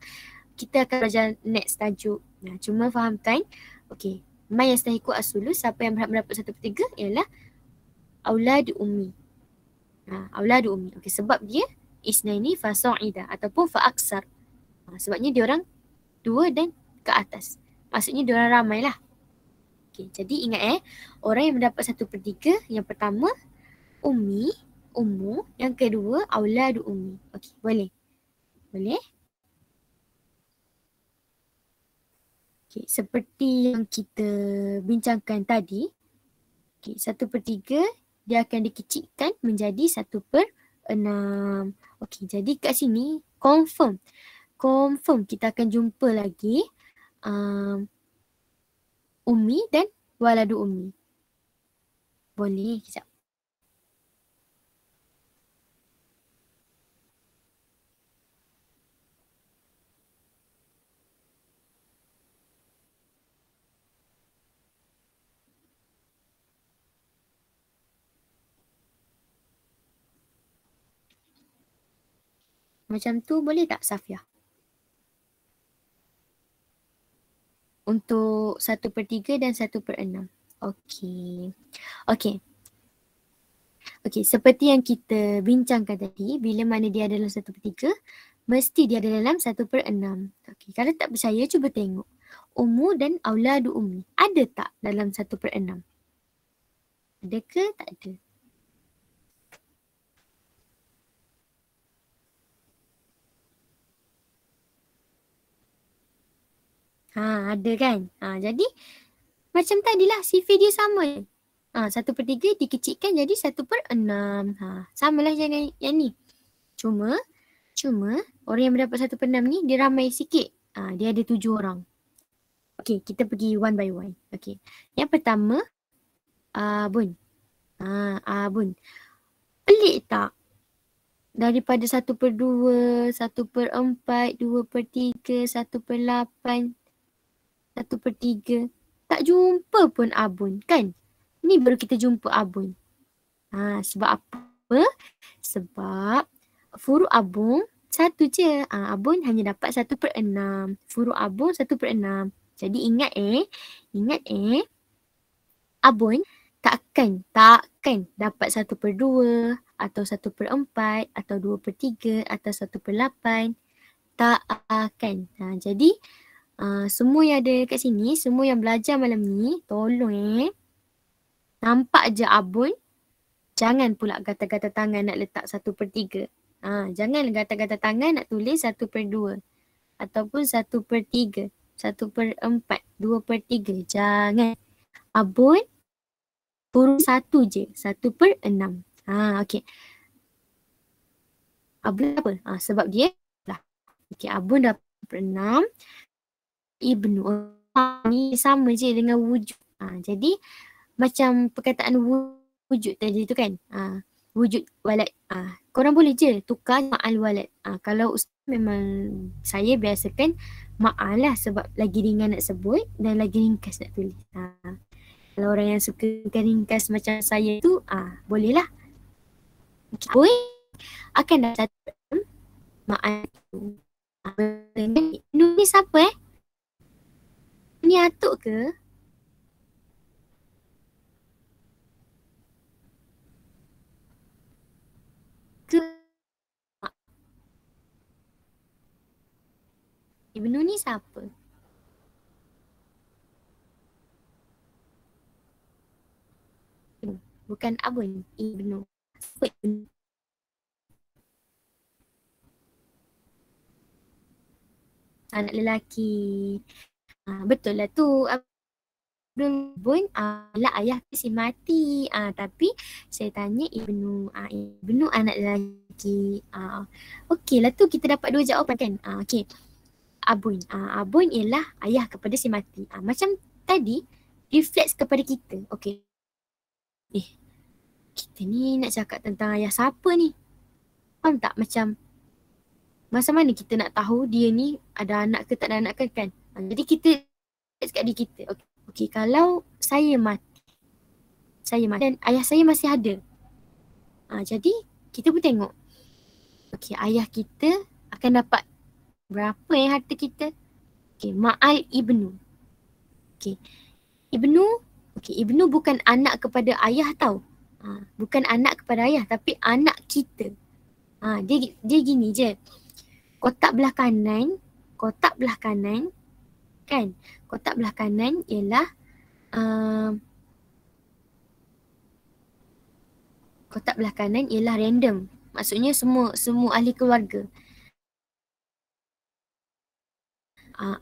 kita akan belajar next tajuk. Cuma fahamkan, okey, man yastahiqu as-sulus, siapa yang berhak mendapat 1/3 ialah aulad ummi. Aulad ummi. Okey, sebab dia isnaini fasa'ida ataupun fa'aksar. Sebabnya diorang 2 dan ke atas. Maksudnya diorang ramai lah. Okey, jadi ingat orang yang mendapat 1/3, yang pertama ummi, ummu, yang kedua aulad ummi. Okey, boleh? Boleh? Okey, seperti yang kita bincangkan tadi, okey, 1/3 dia akan dikecilkan menjadi 1/6. Okey, jadi kat sini confirm kita akan jumpa lagi ummi dan waladu ummi. Boleh, kejap. Macam tu boleh tak, Safia? Untuk 1/3 dan 1/6. Okey. Okey. Okey, seperti yang kita bincangkan tadi, bila mana dia dalam 1/3, mesti dia ada dalam 1/6. Okey, kalau tak percaya, cuba tengok. Ummu dan auladu ummi, ada tak dalam 1/6? Ada ke tak ada? Ada kan? Jadi macam tadilah sifir dia sama. 1/3 dikecilkan jadi 1/6. Samalah dengan yang ni. Cuma orang yang mendapat 1/6 ni dia ramai sikit. Dia ada 7 orang. Okey, kita pergi one by one. Okey. Yang pertama, Abun. Abun. Pelik tak? Daripada 1/2, 1/4, 2/3, 1/8, 1/3. Tak jumpa pun Abun kan? Ni baru kita jumpa Abun. Sebab apa? Sebab furuk Abun satu je. Abun hanya dapat 1/6. Furuk Abun 1/6. Jadi ingat Abun takkan dapat 1/2 atau 1/4 atau 2/3 atau 1/8. Tak akan. Jadi semua yang ada kat sini, semua yang belajar malam ni, tolong nampak je Abun, jangan pula gata-gata tangan nak letak 1/3. Jangan gata-gata tangan nak tulis 1/2 ataupun 1/3, 1/4, 2/3. Jangan. Abun huruf 1 je, 1/6. Okey. Abun apa? Sebab dia lah. Okey, Abun dah 1/6. Ibnu. Ni sama je dengan wujud. Jadi macam perkataan wujud tadi tu kan. Wujud walad. Korang boleh je tukar ma'al walad. Kalau ustaz memang saya biasakan ma'al lah sebab lagi ringan nak sebut dan lagi ringkas nak tulis. Kalau orang yang suka ringkas macam saya tu, boleh lah. Abun akan dapat 1 ma'al tu. Ni siapa Ni atuk ke? Ke Ibnu ni siapa? Bukan Abun, Ibnu. Siapa Ibnu? Anak lelaki. Betul lah tu. Ibnul adalah ayah si mati. Tapi saya tanya Ibnu. Ibnu anak lelaki. Okey lah tu kita dapat 2 jawapan kan. Okey. Abun. Abun ialah ayah kepada si mati. Macam tadi, refleks kepada kita. Okey. Kita ni nak cakap tentang ayah siapa ni? Faham tak? Macam mana kita nak tahu dia ni ada anak ke tak ada anak kan? Jadi kita kat diri kita. Okey, kalau saya mati dan ayah saya masih ada. Jadi kita pun tengok. Okey, ayah kita akan dapat berapa harta kita? Okey, ma'al ibnu. Okey. Ibnu bukan anak kepada ayah tau. Bukan anak kepada ayah tapi anak kita. Dia gini je. Kotak belah kanan kan? Kotak belah kanan ialah random. Maksudnya semua ahli keluarga.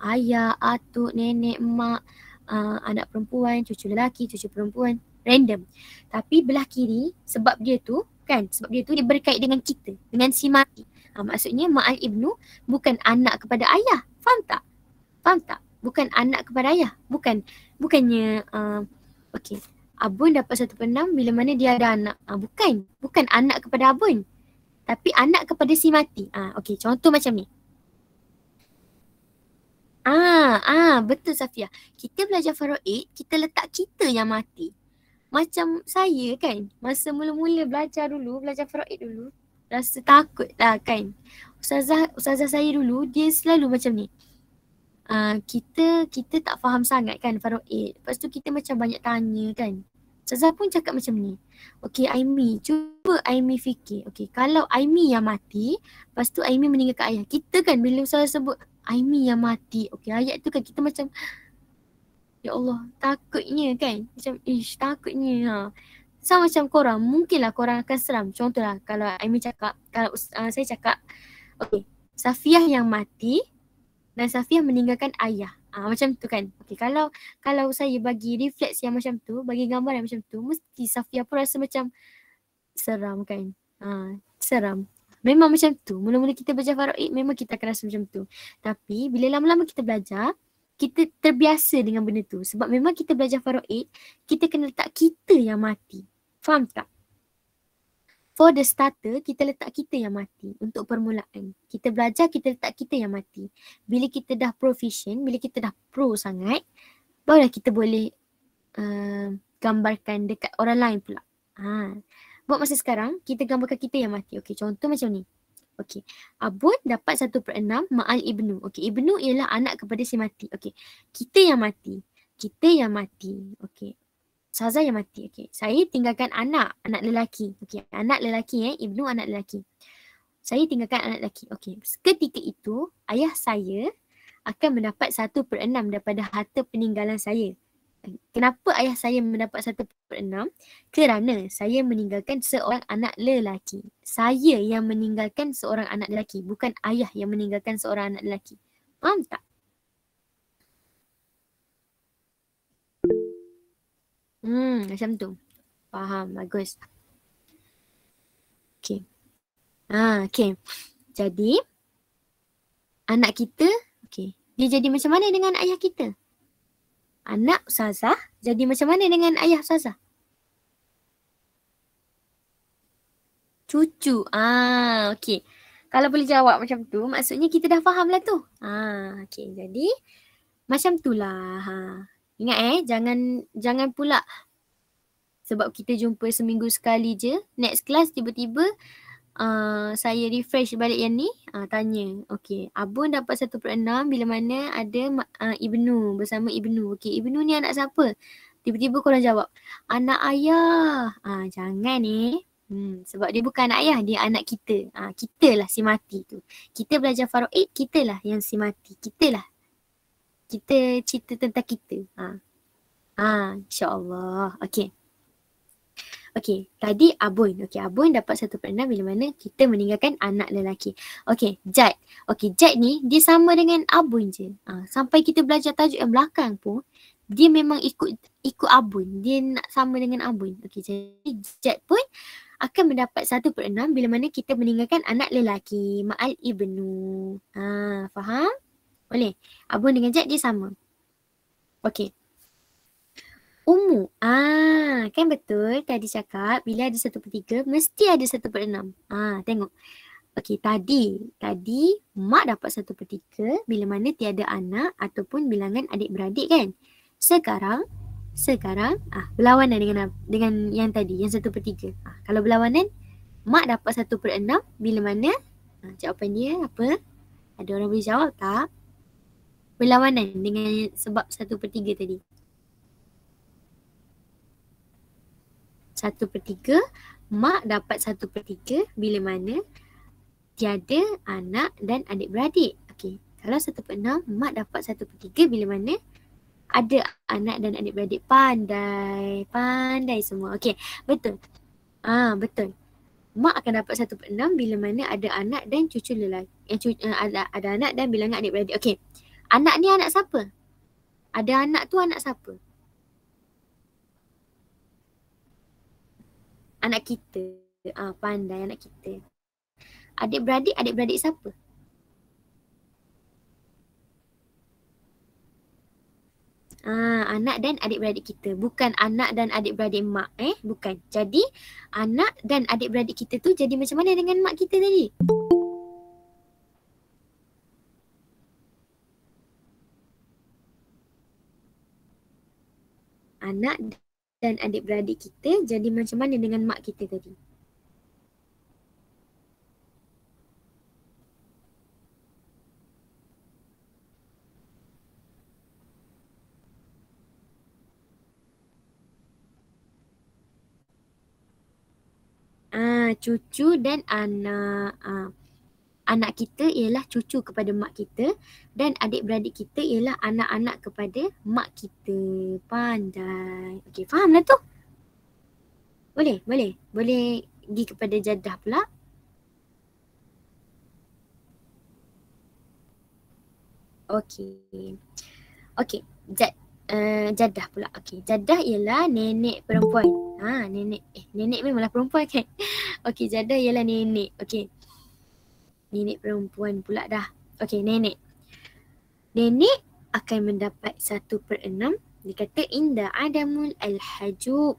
Ayah, atuk, nenek, mak, anak perempuan, cucu lelaki, cucu perempuan, random. Tapi belah kiri sebab dia tu dia berkait dengan kita, dengan si mati. Maksudnya ma'al ibnu bukan anak kepada ayah. Faham tak? Bukan anak kepada ayah. Bukannya okey. Abun dapat 1/6 bila mana dia ada anak. Bukan anak kepada abun. Tapi anak kepada si mati. Okey, contoh macam ni. Betul Safia. Kita belajar faraid, kita letak kita yang mati. Macam saya kan, masa mula-mula belajar faraid dulu, rasa takut lah kan. Ustazah saya dulu, dia selalu macam ni. Kita tak faham sangat kan faraid. Lepas tu kita macam banyak tanya kan. Ustazah pun cakap macam ni. Okey Aimi, cuba Aimi fikir. Okey, kalau Aimi yang mati, lepas tu Aimi meninggalkan ayah. Kita kan bila Ustazah sebut Aimi yang mati. Okey, ayat tu kan kita macam ya Allah, takutnya kan. Macam takutnya. Sama macam korang, mungkinlah korang akan seram. Contohlah kalau Aimi cakap, saya cakap, okey, Safiah yang mati dan Safiah meninggalkan ayah. Macam tu kan. Okey, kalau saya bagi refleks yang macam tu, bagi gambar yang macam tu, mesti Safiah pun rasa macam seram kan. Seram. Memang macam tu. Mula-mula kita belajar faraid, memang kita akan rasa macam tu. Tapi bila lama-lama kita belajar, kita terbiasa dengan benda tu. Sebab memang kita belajar faraid, kita kena letak kita yang mati. Faham tak? For the starter, kita letak kita yang mati untuk permulaan. Kita belajar, kita letak kita yang mati. Bila kita dah proficient, bila kita dah pro sangat, barulah kita boleh gambarkan dekat orang lain pula. Buat masa sekarang, kita gambarkan kita yang mati. Okey, contoh macam ni. Okey, Abun dapat 1/6 ma'al ibnu. Okey, ibnu ialah anak kepada si mati. Okey, kita yang mati. Okey, Ustazah yang mati. Okey, saya tinggalkan anak lelaki. Okey, anak lelaki ibnu anak lelaki. Saya tinggalkan anak lelaki. Okey, ketika itu ayah saya akan mendapat 1/6 daripada harta peninggalan saya. Kenapa ayah saya mendapat 1/6? Kerana saya meninggalkan seorang anak lelaki. Saya yang meninggalkan seorang anak lelaki. Bukan ayah yang meninggalkan seorang anak lelaki. Faham tak? Macam tu. Faham. Bagus. Okay. Okay. Jadi, anak kita, okay, dia jadi macam mana dengan ayah kita? Anak Ustazah jadi macam mana dengan ayah Ustazah? Cucu. Okey. Kalau boleh jawab macam tu, maksudnya kita dah faham lah tu. Okey. Jadi, macam tu lah. Ingat jangan pula sebab kita jumpa seminggu sekali je, next class tiba-tiba saya refresh balik yang ni, tanya. Okey, Abun dapat 1/6 bila mana ada ibnu bersama ibnu. Okey, ibnu ni anak siapa? Tiba-tiba korang jawab, anak ayah. Jangan sebab dia bukan anak ayah, dia anak kita. Kita lah si mati tu. Kita belajar faraid, kita lah yang si mati. Kita lah. Kita cerita tentang kita. InsyaAllah. Okey. Okey, tadi Abun. Okey, Abun dapat 1/6 bila mana kita meninggalkan anak lelaki. Okey, Jad. Okey, Jad ni dia sama dengan Abun je. Sampai kita belajar tajuk yang belakang pun, dia memang ikut abun. Dia nak sama dengan abun. Okey, jadi Jad pun akan mendapat 1/6 bila mana kita meninggalkan anak lelaki. Ma'al ibnu. Faham? Boleh? Abun dengan Jad dia sama. Okey. Ummu. Kan betul tadi cakap bila ada 1/3 mesti ada 1/6. Tengok. Okey, tadi mak dapat 1/3 bila mana tiada anak ataupun bilangan adik-beradik kan. Sekarang berlawanan dengan yang tadi, yang 1/3. Kalau berlawanan, mak dapat 1/6 bila mana jawapan dia apa? Ada orang boleh jawab tak? Berlawanan dengan sebab 1/3 tadi. 1/3, mak dapat 1/3 bila mana tiada anak dan adik-beradik. Okey, kalau 1/6, mak dapat 1/3 bila mana ada anak dan adik-beradik. Pandai semua. Okey, betul. Betul. Mak akan dapat 1/6 bila mana ada anak dan cucu lelaki. Ada anak dan bilangan adik-beradik. Okey. Anak ni anak siapa? Ada anak tu anak siapa? Anak kita. Pandai anak kita. Adik-beradik siapa? Anak dan adik-beradik kita. Bukan anak dan adik-beradik mak. Bukan. Jadi, anak dan adik-beradik kita tu jadi macam mana dengan mak kita tadi? Anak dan adik-beradik kita jadi macam mana dengan mak kita tadi? Cucu dan anak. Anak kita ialah cucu kepada mak kita dan adik-beradik kita ialah anak-anak kepada mak kita. Pandai. Okey, faham lah tu? Boleh pergi kepada jadah pula. Okey, jadah pula. Okey, jadah ialah nenek perempuan. Nenek memanglah perempuan kan? Okey, jadah ialah nenek. Okey. Nenek perempuan pula dah. Okey, nenek. Nenek akan mendapat 1/6. Dia kata inda adamul al-hajub.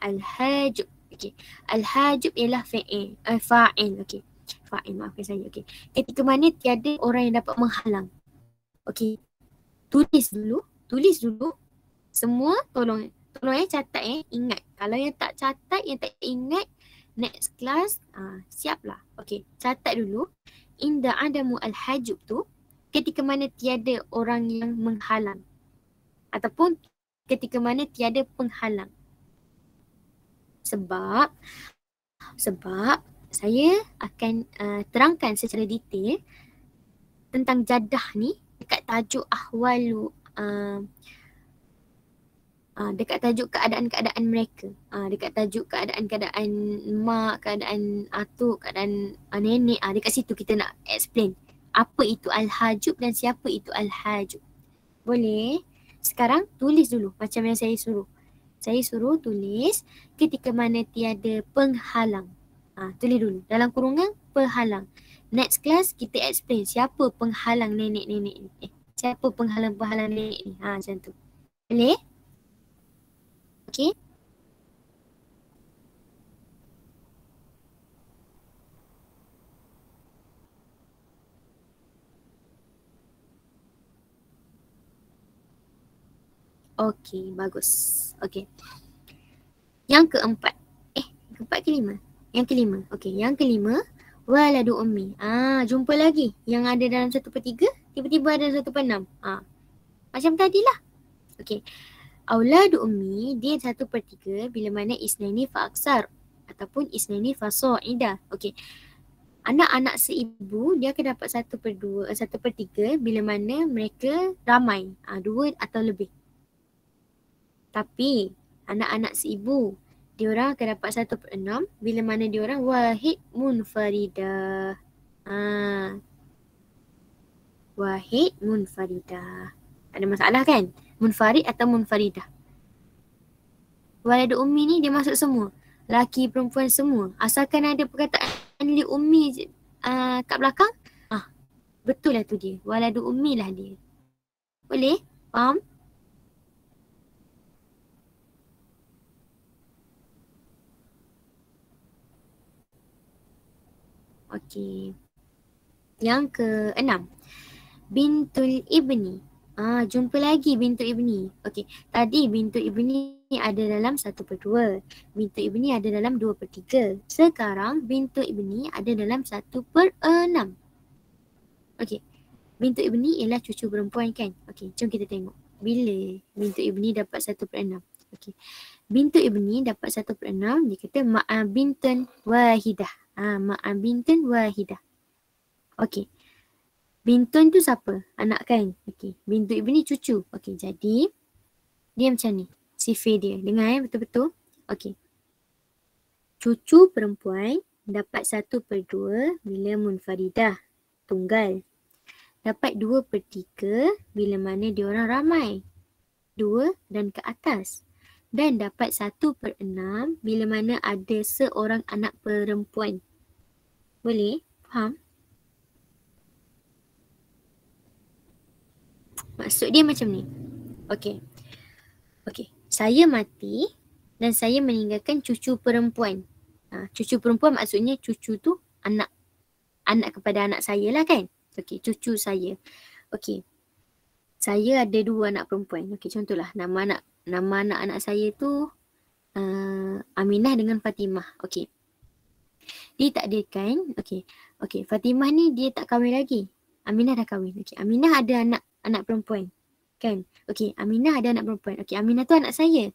Al-hajub. Okey. Al-hajub ialah fa'il. Fa'il. Okey. Fa'il, maafkan saya. Okey. Ketika mana tiada orang yang dapat menghalang. Okey. Tulis dulu. Semua tolong catat ingat. Kalau yang tak catat, yang tak ingat, next class siaplah. Okey, catat dulu. Inda adamu al-hajub tu ketika mana tiada orang yang menghalang ataupun ketika mana tiada penghalang. Sebab saya akan terangkan secara detail tentang jadah ni dekat tajuk ahwalu dekat tajuk keadaan-keadaan mereka. Dekat tajuk keadaan-keadaan mak, keadaan atuk, keadaan nenek. Dekat situ kita nak explain apa itu al-hajub dan siapa itu al-hajub. Boleh? Sekarang tulis dulu macam yang saya suruh. Saya suruh tulis ketika mana tiada penghalang. Tulis dulu dalam kurungan penghalang. Next class kita explain siapa penghalang nenek-nenek ni. Siapa penghalang-penghalang nenek ni. Macam tu. Boleh? Okay. Okay, bagus. Okay. Yang keempat. Keempat ke lima? Yang kelima. Okay, yang kelima. Waladu ummi. Jumpa lagi. Yang ada dalam 1/3. Tiba-tiba ada 1/6. Macam tadilah. Okay. Auladu ummi dia 1/3 bila mana isnaini fa'aksar ataupun isnaini fa'so'idah. Okey. Anak-anak seibu dia akan dapat 1/3 bila mana mereka ramai, 2 atau lebih. Tapi anak-anak seibu diorang akan dapat 1/6 bila mana diorang wahid munfaridah. Wahid munfaridah. Ada masalah kan? Munfarid atau munfaridah. Waladu ummi ni dia masuk semua. Laki, perempuan semua. Asalkan ada perkataan li ummi kat belakang, betul lah tu dia. Waladu ummi lah dia. Boleh? Faham? Okey. Yang ke-6. Bintul ibni. Jumpa lagi bintul ibni. Okey. Tadi bintul ibni ada dalam 1/2. Bintul ibni ada dalam 2/3. Sekarang bintul ibni ada dalam 1/6. Okey. Bintul ibni ialah cucu perempuan kan? Okey, jom kita tengok. Bila bintul ibni dapat 1/6? Okey. Bintul ibni dapat 1/6, dia kata ma'a bintun wahidah. Ma'a bintun wahidah. Okey. Bintun tu siapa? Anak kan? Okey. Bintul ibni cucu. Okey, jadi dia macam ni. Sifir dia. Dengar betul-betul. Okey. Cucu perempuan dapat 1/2 bila munfaridah. Tunggal. Dapat 2/3 bila mana dia orang ramai. 2 dan ke atas. Dan dapat 1/6 bila mana ada seorang anak perempuan. Boleh? Faham? Maksud dia macam ni. Okey. Okey. Saya mati dan saya meninggalkan cucu perempuan. Cucu perempuan maksudnya cucu tu anak kepada anak saya lah kan? Okey, cucu saya. Okey. Saya ada 2 anak perempuan. Okey, contohlah nama anak-anak saya tu Aminah dengan Fatimah. Okey. Ditakdirkan, okey. Okey, Fatimah ni dia tak kahwin lagi. Aminah dah kahwin. Okey, Aminah ada anak perempuan. Kan? Okey, Aminah ada anak perempuan. Okey, Aminah tu anak saya.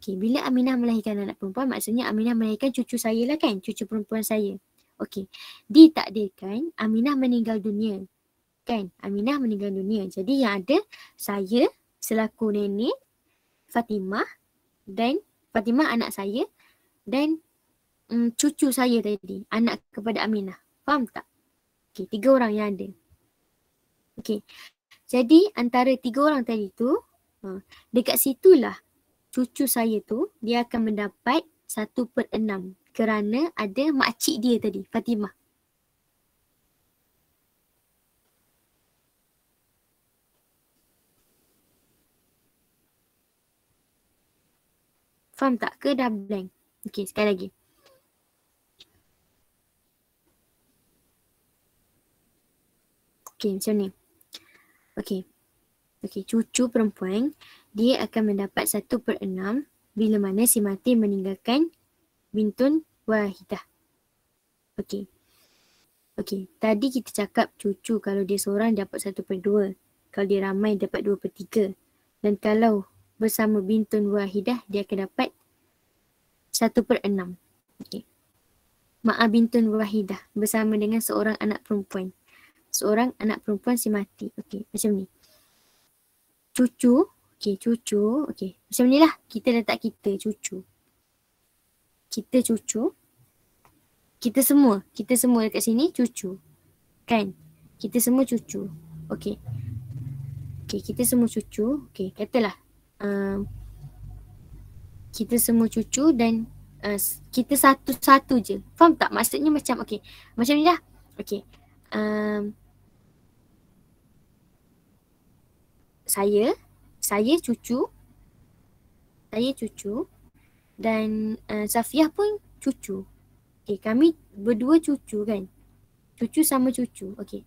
Okey, bila Aminah melahirkan anak perempuan, maksudnya Aminah melahirkan cucu saya lah kan? Cucu perempuan saya. Okey, ditakdirkan Aminah meninggal dunia. Kan? Aminah meninggal dunia. Jadi yang ada saya selaku nenek, Fatimah dan Fatimah anak saya dan cucu saya tadi, anak kepada Aminah. Faham tak? Okey, 3 orang yang ada. Okey. Jadi antara 3 orang tadi tu, dekat situlah cucu saya tu dia akan mendapat 1/6 kerana ada makcik dia tadi, Fatimah. Faham tak ke dah blank? Okey, sekali lagi. Okey, macam ni. Okey. Okey, cucu perempuan dia akan mendapat 1/6 bila mana si mati meninggalkan bintun wahidah. Okey. Okey, tadi kita cakap cucu kalau dia seorang dapat 1/2. Kalau dia ramai dapat 2/3. Dan kalau bersama bintun wahidah dia akan dapat 1/6. Okey. Ma'a bintun wahidah bersama dengan seorang anak perempuan. Seorang anak perempuan si mati. Okey, macam ni. Cucu. Okey, cucu. Okey, macam ni lah. Kita letak kita cucu. Kita cucu. Kita semua dekat sini cucu. Kan? Kita semua cucu. Okey. Okey, kita semua cucu. Okey, katalah. Kita semua cucu dan kita satu-satu je. Faham tak? Maksudnya macam, okey. Macam ni lah. Okey. Saya cucu. Saya cucu. Dan Safiah pun cucu. Okay, kami berdua cucu kan. Cucu sama cucu. Okay.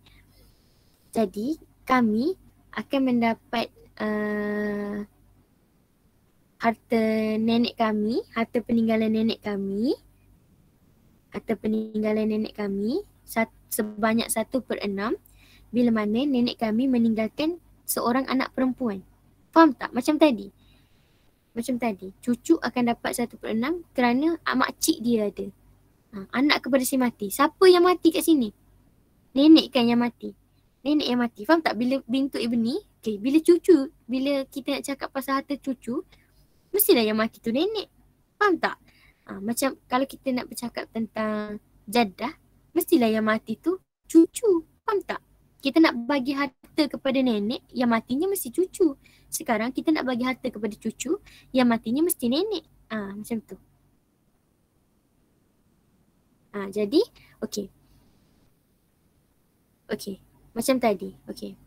Jadi kami akan mendapat harta nenek kami, harta peninggalan nenek kami. Harta peninggalan nenek kami sebanyak 1/6 bila mana nenek kami meninggalkan seorang anak perempuan. Faham tak? Macam tadi. Cucu akan dapat 1/6 kerana makcik dia ada. Anak kepada si mati. Siapa yang mati kat sini? Nenek kan yang mati. Nenek yang mati. Faham tak? Bila bintu ibni, okay, bila kita nak cakap pasal harta cucu, mestilah yang mati tu nenek. Faham tak? Macam kalau kita nak bercakap tentang jaddah, mestilah yang mati tu cucu. Faham tak? Kita nak bagi harta kepada nenek, yang matinya mesti cucu. Sekarang kita nak bagi harta kepada cucu, yang matinya mesti nenek. Macam tu. Jadi, okey. Okey. Macam tadi. Okey.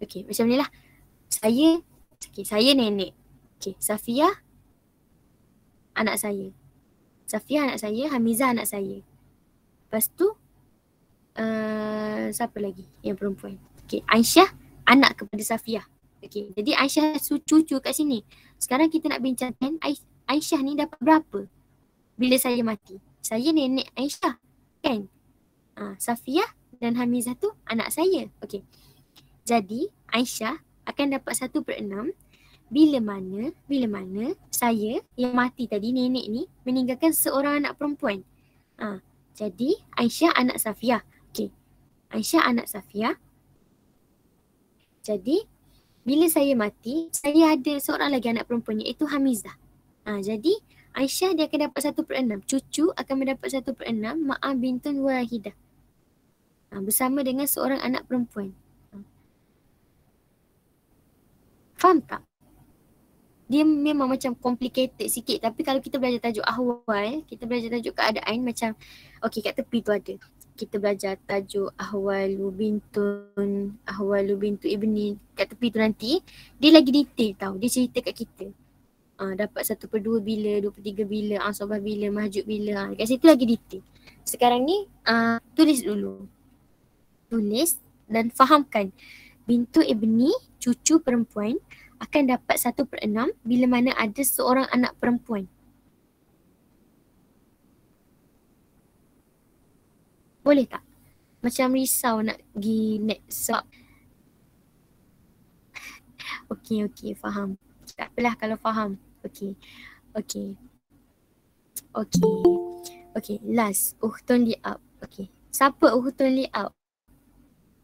Okey, macam ni lah. Saya nenek. Okey, Safiyah anak saya. Safiyah anak saya, Hamizah anak saya. Lepas tu, siapa lagi yang perempuan? Okey, Aisyah anak kepada Safiyah. Okey, jadi Aisyah cucu kat sini. Sekarang kita nak bincangkan Aisyah ni dapat berapa bila saya mati? Saya nenek Aisyah, kan? Safiyah dan Hamizah tu anak saya. Okey. Jadi Aisyah akan dapat 1/6 bila mana saya yang mati tadi, nenek ni, meninggalkan seorang anak perempuan. Jadi Aisyah anak Safiyah. Okey. Aisyah anak Safiyah. Jadi bila saya mati, saya ada seorang lagi anak perempuan, iaitu Hamizah. Jadi Aisyah dia akan dapat 1/6. Cucu akan mendapat 1/6 Ma'ah bintun wahidah. Bersama dengan seorang anak perempuan. Faham tak? Dia memang macam complicated sikit, tapi kalau kita belajar tajuk ahwal, kita belajar tajuk keadaan macam, okey, kat tepi tu ada. Kita belajar tajuk ahwalu bintu ibni, kat tepi tu nanti dia lagi detail tau. Dia cerita kat kita. Dapat 1/2 bila, 2/3 bila, asobah bila, mahjub bila. Kat situ lagi detail. Sekarang ni tulis dulu. Tulis dan fahamkan. Bintu ibni, cucu perempuan, akan dapat 1/6 bila mana ada seorang anak perempuan. Boleh tak? Macam risau nak pergi next sebab. Okey, faham. Tak apalah kalau faham. Okey, last. Uhtun li'ab. Okey. Siapa uhtun li'ab?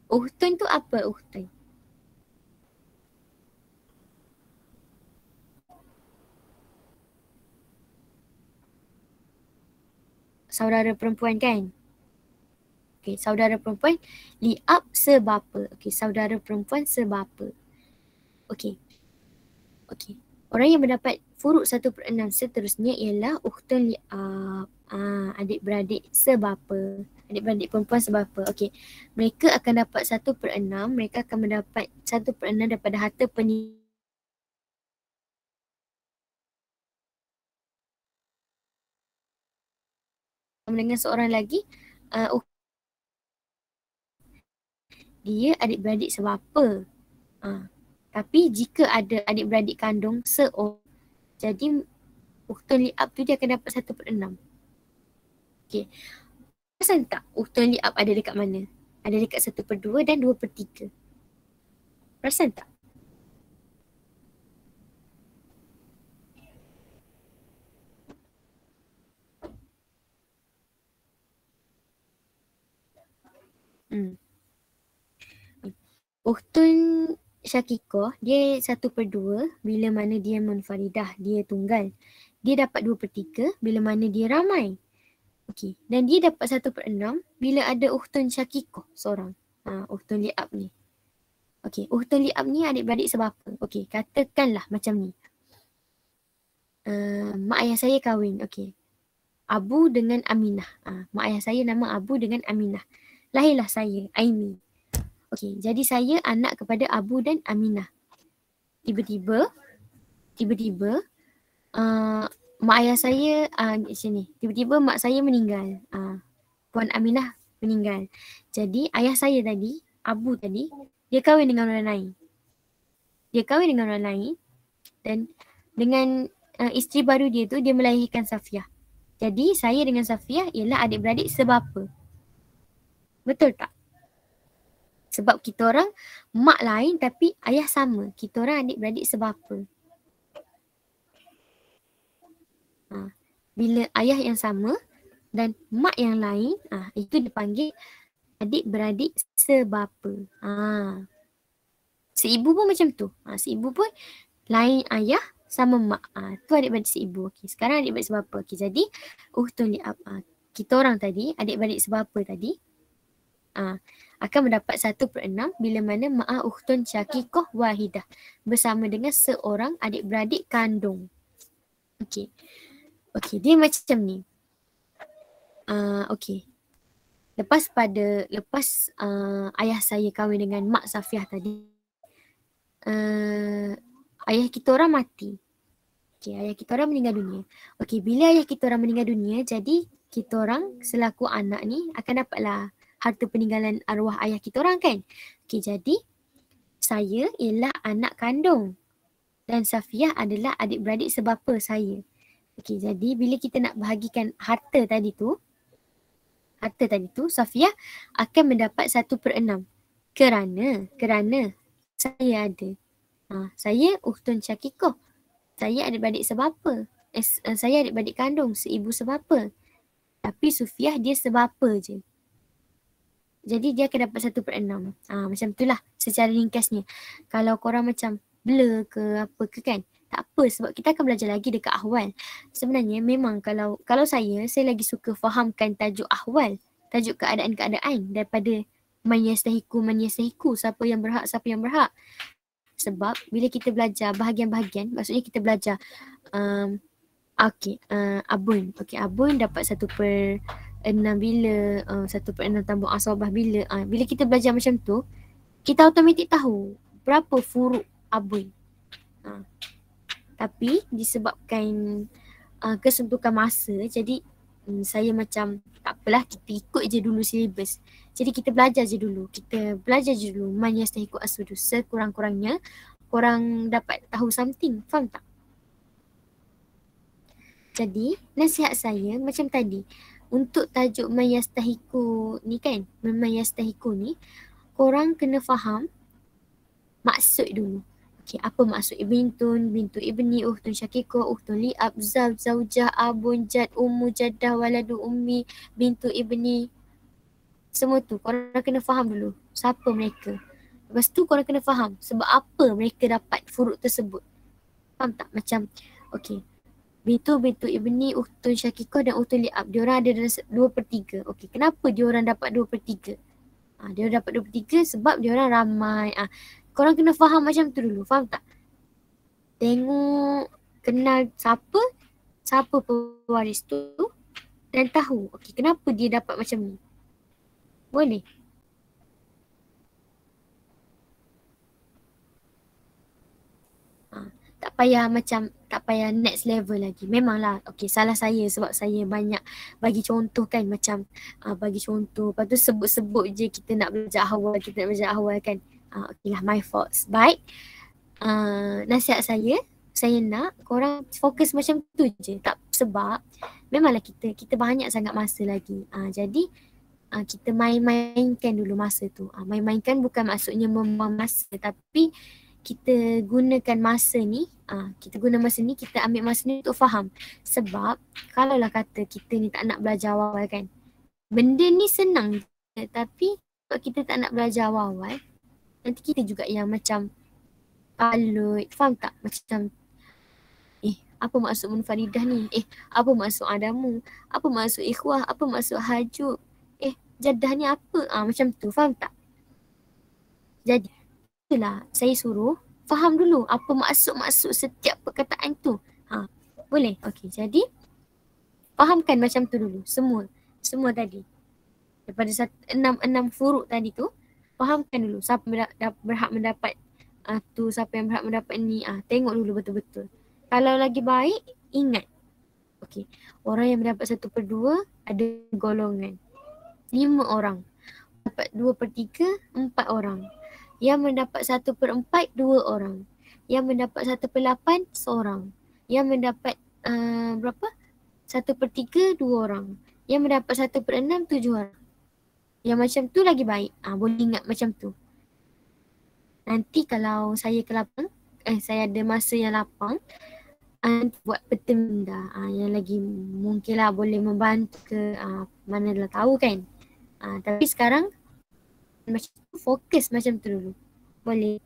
Uhtun tu apa uhtun? Saudara perempuan kan? Okey, saudara perempuan li'ab sebapa. Okey, saudara perempuan sebapa. Okey. Orang yang mendapat furuk 1/6 seterusnya ialah ukhtun li'ab. Adik-beradik sebapa. Adik-beradik perempuan sebapa. Okey. Mereka akan dapat 1/6. Mereka akan mendapat 1/6 daripada harta peninggalan dengan seorang lagi. Dia adik-beradik sebapa. Tapi jika ada adik-beradik kandung seorang, jadi ukhtun li'ab tu dia akan dapat 1/6. Okey. Perasan tak ukhtun li'ab ada dekat mana? Ada dekat 1/2 dan 2/3. Perasan tak? Ukhtun syakikoh dia 1/2 bila mana dia munfaridah, dia tunggal. Dia dapat 2/3 bila mana dia ramai. Okey, dan dia dapat 1/6 bila ada ukhtun syakikoh seorang. Ukhtun li'ab ni. Okey, ukhtun li'ab ni adik-beradik sebapa. Okey, katakanlah macam ni. Mak ayah saya kahwin. Okey. Abu dengan Aminah. Mak ayah saya nama Abu dengan Aminah. Lahirlah saya, Aini. Okey, jadi saya anak kepada Abu dan Aminah. Tiba-tiba mak ayah saya sini. Tiba-tiba mak saya meninggal. Puan Aminah meninggal. Jadi ayah saya tadi, Abu tadi, dia kahwin dengan orang lain. Dan dengan isteri baru dia tu, dia melahirkan Safiyah. Jadi saya dengan Safiyah ialah adik-beradik sebapa. Betul tak? Sebab kita orang mak lain tapi ayah sama. Kita orang adik-beradik sebapa. Bila ayah yang sama dan mak yang lain, itu dipanggil adik-beradik sebapa. Seibu pun macam tu. Seibu pun lain ayah sama mak. Tu adik-beradik seibu. Okey, sekarang adik-beradik sebapa. Okey, jadi ukhtun li'ab. Kita orang tadi, adik-beradik sebapa tadi, akan mendapat 1/6 bila mana ma'a ukhtun syakikoh wahidah bersama dengan seorang adik-beradik kandung. Okey. Okey, dia macam ni. Okey. Lepas ayah saya kahwin dengan mak Safiah tadi, ayah kita orang mati. Okey, ayah kita orang meninggal dunia. Okey, bila ayah kita orang meninggal dunia, jadi kita orang selaku anak ni akan dapatlah harta peninggalan arwah ayah kita orang kan. Okey, jadi saya ialah anak kandung dan Safiah adalah adik-beradik sebapa saya. Okey, jadi bila kita nak bahagikan harta tadi tu, Safiah akan mendapat 1/6 kerana saya ada. Saya ukhtun syakikoh. Saya adik-beradik sebapa. Saya adik-beradik kandung, seibu sebapa. Tapi Sufiah dia sebapa je. Jadi dia akan dapat 1/6. Macam itulah secara ringkasnya. Kalau korang macam blur ke apa ke kan, tak apa sebab kita akan belajar lagi dekat ahwal. Sebenarnya memang kalau saya lagi suka fahamkan tajuk ahwal, tajuk keadaan-keadaan daripada man yastahiku, siapa yang berhak. Sebab bila kita belajar bahagian-bahagian, maksudnya kita belajar Abun. Okey, Abun dapat 1/6 bila 1/6 tambah asabah bila. Bila kita belajar macam tu, kita automatik tahu berapa furuk Abun. Tapi disebabkan kesentukan masa, jadi saya macam tak apalah, kita ikut je dulu silibus. Jadi kita belajar je dulu. Man yastahiku as-sudus. Sekurang-kurangnya korang dapat tahu something. Faham tak? Jadi nasihat saya macam tadi. Untuk tajuk man yastahiku ni kan, korang kena faham maksud dulu. Okey, apa maksud bintun, bintu ibni, ukhtun syakikoh, ukhtun li'ab, zaujah, abun, jad, ummu, jaddah, waladu, ummi, bintu ibni. Semua tu korang kena faham dulu siapa mereka. Lepas tu korang kena faham sebab apa mereka dapat furuk tersebut. Faham tak? Macam okey, bintu ibni, ukhtun syakikoh dan ukhtun li'ab, diorang ada 2/3. Okey, kenapa diorang dapat 2/3? Diorang dapat 2/3 sebab diorang ramai. Korang kena faham macam tu dulu. Faham tak? Tengok, kenal siapa pewaris tu dan tahu okey kenapa dia dapat macam ni. Boleh? Tak payah next level lagi. Memanglah okey, salah saya sebab saya banyak bagi contoh kan, macam bagi contoh, lepas tu sebut-sebut je kita nak belajar ahwal kan. Okey lah, my faults. Baik, nasihat saya nak korang fokus macam tu je. Tak, sebab memanglah kita banyak sangat masa lagi. Jadi kita main-mainkan dulu masa tu. Main-mainkan bukan maksudnya membuang masa, tapi kita gunakan masa ni, kita ambil masa ni untuk faham. Sebab kalaulah kata kita ni tak nak belajar awal kan, benda ni senang je, tapi kalau kita tak nak belajar awal, nanti kita juga yang macam kalut. Faham tak? Macam apa maksud munfaridah ni? Apa maksud adamu? Apa maksud ikhwah? Apa maksud hajub? Jaddah ni apa? Macam tu. Faham tak? Jadi itulah saya suruh faham dulu apa maksud-maksud setiap perkataan tu. Boleh? Okey, jadi fahamkan macam tu dulu. Semua tadi. Daripada 6 furuk tadi tu, fahamkan dulu siapa berhak mendapat tu, siapa yang berhak mendapat ni. Tengok dulu betul-betul. Kalau lagi baik, ingat. Okey, orang yang mendapat 1/2 ada golongan 5 orang. Dapat 2/3, 4 orang. Yang mendapat 1/4, 2 orang. Yang mendapat 1/8, seorang. Yang mendapat berapa? 1/3, 2 orang. Yang mendapat 1/6, 7 orang. Yang macam tu lagi baik. Boleh ingat macam tu. Nanti kalau saya ke lapang, saya ada masa yang lapang, nanti buat peta minda. Yang lagi mungkinlah boleh membantu ke manalah tahu kan. Tapi sekarang macam tu, fokus macam tu dulu. Boleh?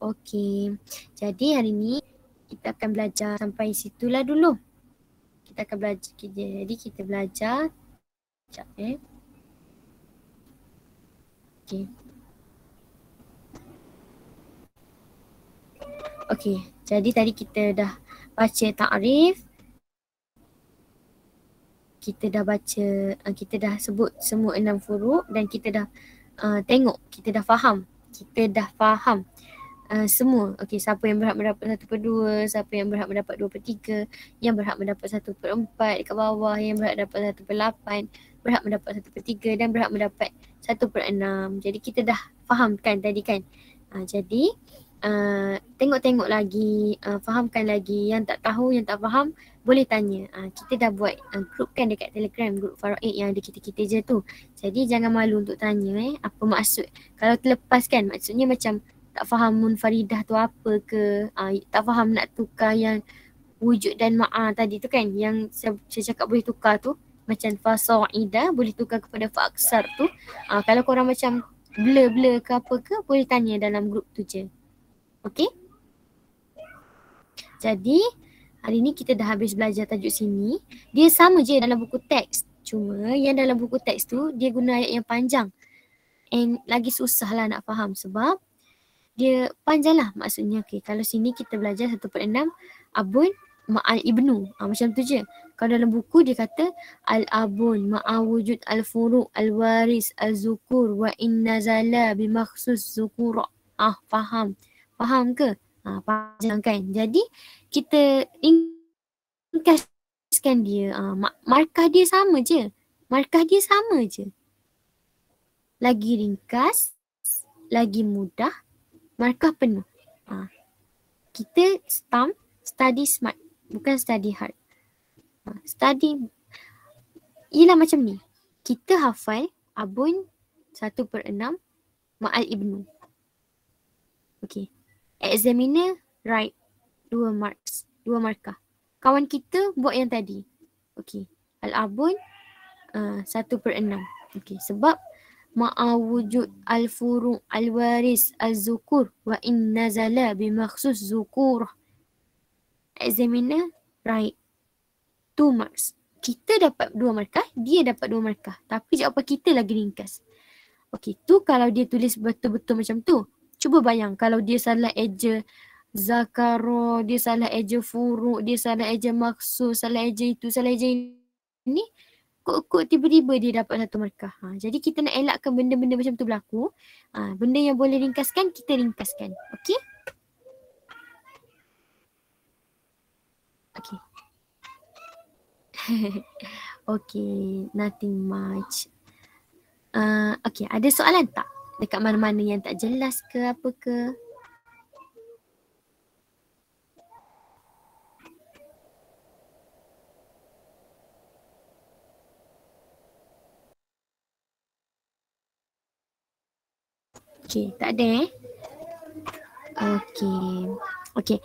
Okey. Jadi hari ni kita akan belajar sampai situlah dulu. Kita akan belajar. Jadi kita belajar. Sekejap Okey. Okey. Jadi tadi kita dah baca ta'rif. Kita dah baca, kita dah sebut semua 6 furuk dan kita dah tengok, kita dah faham. Kita dah faham semua. Okey, siapa yang berhak mendapat 1/2, siapa yang berhak mendapat 2/3, yang berhak mendapat 1/4 dekat bawah, yang berhak mendapat 1/8, berhak mendapat 1/3 dan berhak mendapat 1/6. Jadi kita dah faham kan tadi kan. Jadi tengok-tengok lagi, fahamkan lagi. Yang tak tahu, yang tak faham boleh tanya. Kita dah buat group kan dekat Telegram, group Faraid yang ada kita-kita je tu. Jadi jangan malu untuk tanya apa maksud. Kalau terlepas kan, maksudnya macam tak faham munfaridah tu apa ke, tak faham nak tukar yang wujud dan ma'a tadi tu kan, yang saya cakap boleh tukar tu, macam fasa'idah boleh tukar kepada fa'aksar tu. Kalau korang macam blur-blur ke apa ke, boleh tanya dalam grup tu je. Okey? Jadi hari ni kita dah habis belajar tajuk sini. Dia sama je dalam buku teks. Cuma yang dalam buku teks tu dia guna ayat yang panjang. And lagi susah lah nak faham sebab dia panjang lah maksudnya. Okay, kalau sini kita belajar 1/6 abun ma'al ibnu. Macam tu je. Kalau dalam buku dia kata al-abun ma'a wujud al-furu' al-waris al-zukur wa inna zala bimakhsus zukura. Faham. Faham ke? Panjang kan? Jadi kita ringkaskan dia. Markah dia sama je. Markah dia sama je. Lagi ringkas, lagi mudah, markah penuh. Kita study smart, bukan study hard. Study ialah macam ni. Kita hafal abun 1/6 ma'al ibnu. Okay. Examiner write 2 marks, 2 markah. Kawan kita buat yang tadi. Okay. Al-abun 1/6. Okay. Sebab ma'a wujud al-furu' al-waris al-zukur wa in nazala bimakhsus zukur. Examiner write 2 marks. Kita dapat 2 markah, dia dapat 2 markah. Tapi jawapan kita lagi ringkas. Okay, tu kalau dia tulis betul-betul macam tu. Cuba bayang kalau dia salah eja zakaro, dia salah eja furu', dia salah eja maksus, salah eja itu, salah eja ini. Kok tiba-tiba dia dapat 1 markah. Jadi kita nak elakkan benda-benda macam tu berlaku. Benda yang boleh ringkaskan, kita ringkaskan. Okay? Okay. Okay, nothing much. Okay, ada soalan tak? Dekat mana-mana yang tak jelas ke apa ke? Okay, tak ada Okay.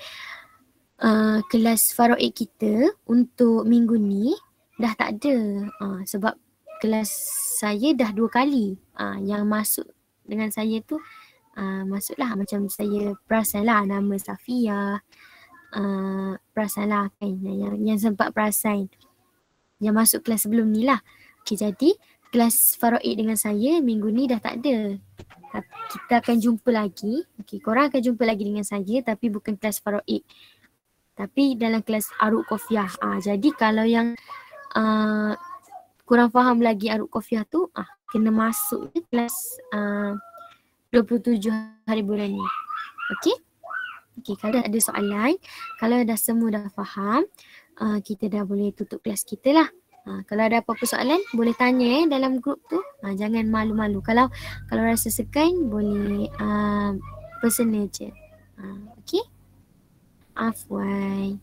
Kelas Faraid kita untuk minggu ni dah tak ada. Sebab kelas saya dah 2 kali. Yang masuk dengan saya tu masuklah macam saya perasan lah nama Safia. Perasan lah kan yang sempat perasan yang masuk kelas sebelum ni lah. Okay, jadi kelas Faraid dengan saya minggu ni dah tak ada. Kita akan jumpa lagi. Okay, korang akan jumpa lagi dengan saya tapi bukan kelas Faraid. Tapi dalam kelas Aruk Kofiah. Jadi kalau yang kurang faham lagi Aruk Kofiah tu, kena masuk kelas 27 hari bulan ni. Okay? Okay, kalau ada soalan, kalau dah semua dah faham, kita dah boleh tutup kelas kita lah. Kalau ada apa-apa soalan, boleh tanya dalam grup tu. Jangan malu-malu. Kalau rasa segan, boleh personal je. Okay? Afwan.